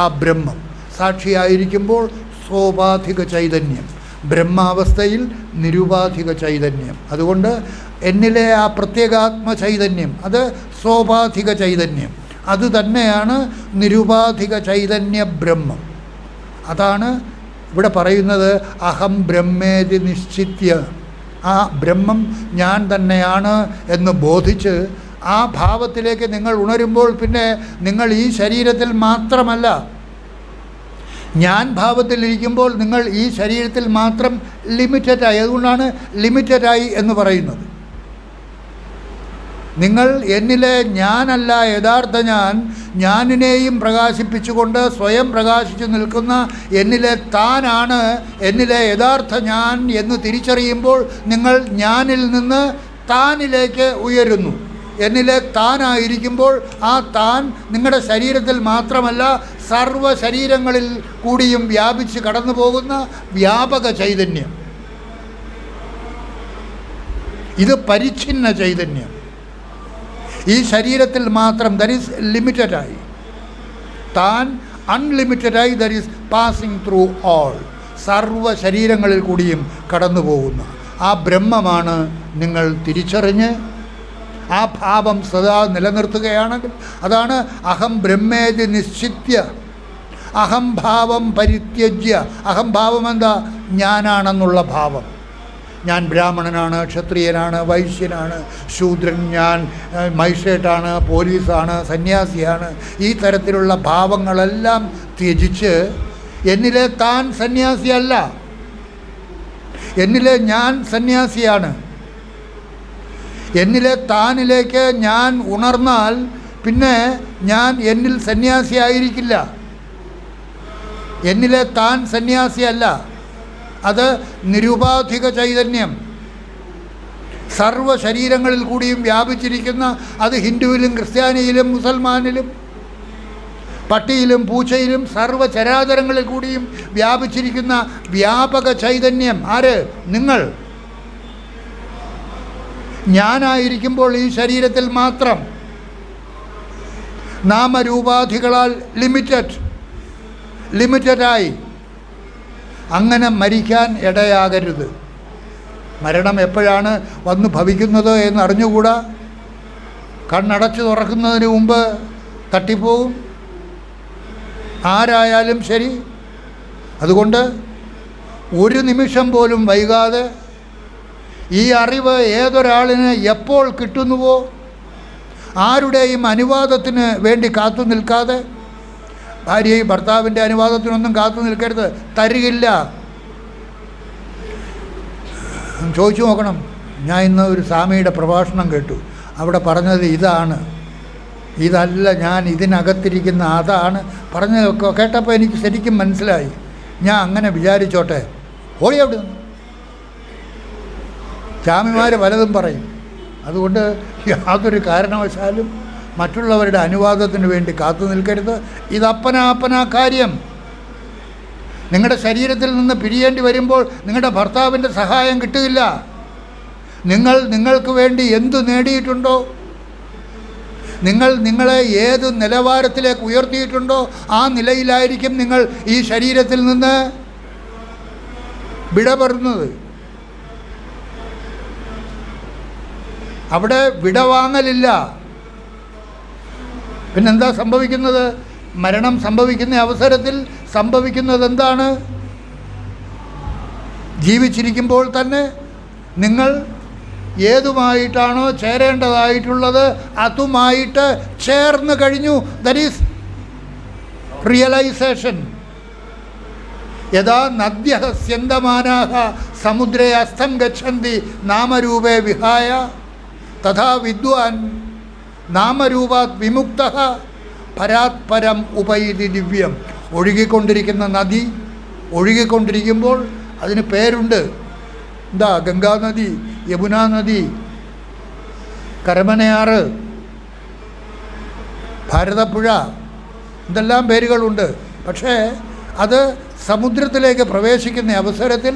Speaker 1: ആ ബ്രഹ്മം. സാക്ഷിയായിരിക്കുമ്പോൾ സോപാധിക ചൈതന്യം, ബ്രഹ്മാവസ്ഥയിൽ നിരുപാധിക ചൈതന്യം. അതുകൊണ്ട് എന്നിലെ ആ പ്രത്യേകാത്മ ചൈതന്യം അത് സോപാധിക ചൈതന്യം, അത് തന്നെയാണ് നിരുപാധിക ചൈതന്യ ബ്രഹ്മം. അതാണ് ഇവിടെ പറയുന്നത് അഹം ബ്രഹ്മേതി നിശ്ചിത്യ. ആ ബ്രഹ്മം ഞാൻ തന്നെയാണ് എന്ന് ബോധിച്ച് ആ ഭാവത്തിലേക്ക് നിങ്ങൾ ഉണരുമ്പോൾ പിന്നെ നിങ്ങൾ ഈ ശരീരത്തിൽ മാത്രമല്ല, ഞാൻ ഭാവത്തിലിരിക്കുമ്പോൾ നിങ്ങൾ ഈ ശരീരത്തിൽ മാത്രം ലിമിറ്റഡായി. അതുകൊണ്ടാണ് ലിമിറ്റഡായി എന്ന് പറയുന്നത്. നിങ്ങൾ എന്നിലെ ഞാനല്ല യഥാർത്ഥ ഞാനിനെയും പ്രകാശിപ്പിച്ചുകൊണ്ട് സ്വയം പ്രകാശിച്ചു നിൽക്കുന്ന എന്നിലെ താനാണ് എന്നിലെ യഥാർത്ഥ ഞാൻ എന്ന് തിരിച്ചറിയുമ്പോൾ നിങ്ങൾ ഞാനിൽ നിന്ന് താനിലേക്ക് ഉയരുന്നു. എന്നിലെ താനായിരിക്കുമ്പോൾ ആ താൻ നിങ്ങളുടെ ശരീരത്തിൽ മാത്രമല്ല സർവ്വ ശരീരങ്ങളിൽ കൂടിയും വ്യാപിച്ച് കടന്നു പോകുന്ന വ്യാപക ചൈതന്യം. ഇത് പരിച്ഛിന്ന ചൈതന്യം. ഈ ശരീരത്തിൽ മാത്രം ദർ ഈസ് ലിമിറ്റഡായി, താൻ അൺലിമിറ്റഡായി there is passing through all, സർവ്വ ശരീരങ്ങളിൽ കൂടിയും കടന്നു പോകുന്ന ആ ബ്രഹ്മമാണ് നിങ്ങൾ തിരിച്ചറിഞ്ഞ് ആ ഭാവം സദാ നിലനിർത്തുകയാണെങ്കിൽ, അതാണ് അഹം ബ്രഹ്മേതി നിശ്ചിത്യ അഹംഭാവം പരിത്യജ്യ. അഹംഭാവം എന്താ? ഞാനാണെന്നുള്ള ഭാവം. ഞാൻ ബ്രാഹ്മണനാണ്, ക്ഷത്രിയനാണ്, വൈശ്യനാണ്, ശൂദ്രൻ, ഞാൻ മൈഷേട്ടാണ്, പോലീസാണ്, സന്യാസിയാണ്, ഈ തരത്തിലുള്ള ഭാവങ്ങളെല്ലാം ത്യജിച്ച് എന്നിലെ താൻ സന്യാസിയല്ല, എന്നിലെ ഞാൻ സന്യാസിയാണ്. എന്നിലെ താനിലേക്ക് ഞാൻ ഉണർന്നാൽ പിന്നെ ഞാൻ എന്നിൽ സന്യാസിയായിരിക്കില്ല. എന്നിലെ താൻ സന്യാസിയല്ല, അത് നിരുപാധിക ചൈതന്യം, സർവ്വ ശരീരങ്ങളിൽ കൂടിയും വ്യാപിച്ചിരിക്കുന്ന, അത് ഹിന്ദുവിലും ക്രിസ്ത്യാനിയിലും മുസൽമാനിലും പട്ടിയിലും പൂച്ചയിലും സർവ്വ ചരാചരങ്ങളിൽ കൂടിയും വ്യാപിച്ചിരിക്കുന്ന വ്യാപക ചൈതന്യം. ആര്? നിങ്ങൾ. ഞാനായിരിക്കുമ്പോൾ ഈ ശരീരത്തിൽ മാത്രം നാമരൂപാധികളാൽ ലിമിറ്റഡായി അങ്ങനെ മരിക്കാൻ ഇടയാകരുത്. മരണം എപ്പോഴാണ് വന്ന് ഭവിക്കുന്നത് എന്ന് അറിഞ്ഞുകൂടാ. കണ്ണടച്ചു തുറക്കുന്നതിന് മുമ്പ് തട്ടിപ്പോവും, ആരായാലും ശരി. അതുകൊണ്ട് ഒരു നിമിഷം പോലും വൈകാതെ ഈ അറിവ് ഏതൊരാളിന് എപ്പോൾ കിട്ടുന്നുവോ ആരുടെയും അനുവാദത്തിന് വേണ്ടി കാത്തു നിൽക്കാതെ, ഭാര്യയും ഭർത്താവിൻ്റെ അനുവാദത്തിനൊന്നും കാത്തു നിൽക്കരുത്, തരികില്ല. ചോദിച്ചു നോക്കണം. ഞാൻ ഇന്ന് ഒരു സ്വാമിയുടെ പ്രഭാഷണം കേട്ടു. അവിടെ പറഞ്ഞത് ഇതാണ്, ഇതല്ല, ഞാൻ ഇതിനകത്തിരിക്കുന്ന അതാണ് പറഞ്ഞതൊക്കെ കേട്ടപ്പോൾ എനിക്ക് ശരിക്കും മനസ്സിലായി. ഞാൻ അങ്ങനെ വിചാരിച്ചോട്ടെ, ഓടി അവിടെ നിന്ന്. സ്വാമിമാർ പലതും പറയും. അതുകൊണ്ട് യാതൊരു കാരണവശാലും മറ്റുള്ളവരുടെ അനുവാദത്തിന് വേണ്ടി കാത്തു നിൽക്കരുത്. ഇതപ്പനാ കാര്യം. നിങ്ങളുടെ ശരീരത്തിൽ നിന്ന് പിരിയേണ്ടി വരുമ്പോൾ നിങ്ങളുടെ ഭർത്താവിൻ്റെ സഹായം കിട്ടുകയില്ല. നിങ്ങൾക്ക് വേണ്ടി എന്തു നേടിയിട്ടുണ്ടോ, നിങ്ങളെ ഏത് നിലവാരത്തിലേക്ക് ഉയർത്തിയിട്ടുണ്ടോ ആ നിലയിലായിരിക്കും നിങ്ങൾ ഈ ശരീരത്തിൽ നിന്ന് വിടപെടുന്നത്. അവിടെ വിടവാങ്ങലില്ല. പിന്നെന്താ സംഭവിക്കുന്നത്? മരണം സംഭവിക്കുന്ന അവസരത്തിൽ സംഭവിക്കുന്നത് എന്താണ്? ജീവിച്ചിരിക്കുമ്പോൾ തന്നെ നിങ്ങൾ ഏതുമായിട്ടാണോ ചേരേണ്ടതായിട്ടുള്ളത് അതുമായിട്ട് ചേർന്ന് കഴിഞ്ഞു. That is realisation. യഥാ നദ്യഃ സ്യന്തമാനാഃ സമുദ്രേ അസ്തം ഗച്ഛന്തി നാമരൂപേ വിഹായ തഥാ വിദ്വാൻ നാമരൂപാത് വിമുക്തഃ പരാത്പരം ഉപൈതി ദിവ്യം. ഒഴുകിക്കൊണ്ടിരിക്കുന്ന നദി ഒഴുകിക്കൊണ്ടിരിക്കുമ്പോൾ അതിന് പേരുണ്ട്. എന്താ? ഗംഗാനദി, യമുനാ നദി, കരമനയാറ്, ഭാരതപ്പുഴ, ഇതെല്ലാം പേരുകളുണ്ട്. പക്ഷേ അത് സമുദ്രത്തിലേക്ക് പ്രവേശിക്കുന്ന അവസരത്തിൽ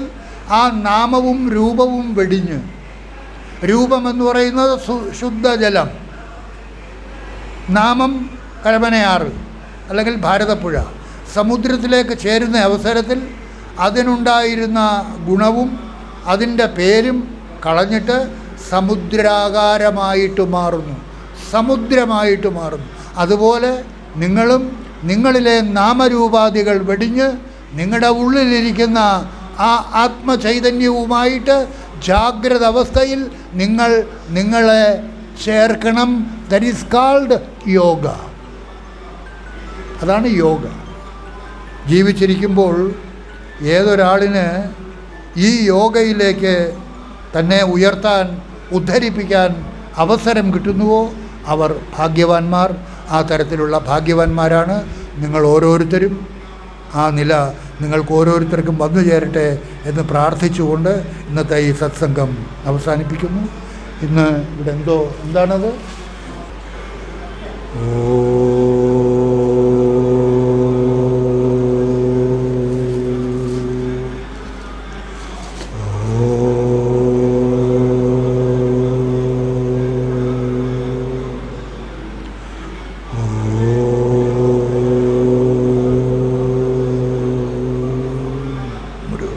Speaker 1: ആ നാമവും രൂപവും വെടിഞ്ഞ്, രൂപമെന്ന് പറയുന്നത് ശുദ്ധജലം, നാമം കരമനയാറ് അല്ലെങ്കിൽ ഭാരതപ്പുഴ, സമുദ്രത്തിലേക്ക് ചേരുന്ന അവസരത്തിൽ അതിനുണ്ടായിരുന്ന ഗുണവും അതിൻ്റെ പേരും കളഞ്ഞിട്ട് സമുദ്രാകാരമായിട്ട് മാറുന്നു, സമുദ്രമായിട്ട് മാറുന്നു. അതുപോലെ നിങ്ങളും നിങ്ങളിലെ നാമരൂപാദികൾ വെടിഞ്ഞ് നിങ്ങളുടെ ഉള്ളിലിരിക്കുന്ന ആ ആത്മചൈതന്യവുമായിട്ട് ജാഗ്രത അവസ്ഥയിൽ നിങ്ങളെ ചേർക്കണം. That is called yoga. അതാണ് യോഗ. ജീവിച്ചിരിക്കുമ്പോൾ ഏതൊരാളിന് ഈ യോഗയിലേക്ക് തന്നെ ഉയർത്താൻ, ഉദ്ധരിപ്പിക്കാൻ അവസരം കിട്ടുന്നുവോ അവർ ഭാഗ്യവാന്മാർ. ആ തരത്തിലുള്ള ഭാഗ്യവാന്മാരാണ് നിങ്ങൾ ഓരോരുത്തരും. ആ നില നിങ്ങൾക്ക് ഓരോരുത്തർക്കും വന്നു ചേരട്ടെ എന്ന് പ്രാർത്ഥിച്ചുകൊണ്ട് ഇന്നത്തെ ഈ സത്സംഗം അവസാനിപ്പിക്കുന്നു. ഇന്ന് ഇവിടെ എന്താണത്? മുരുക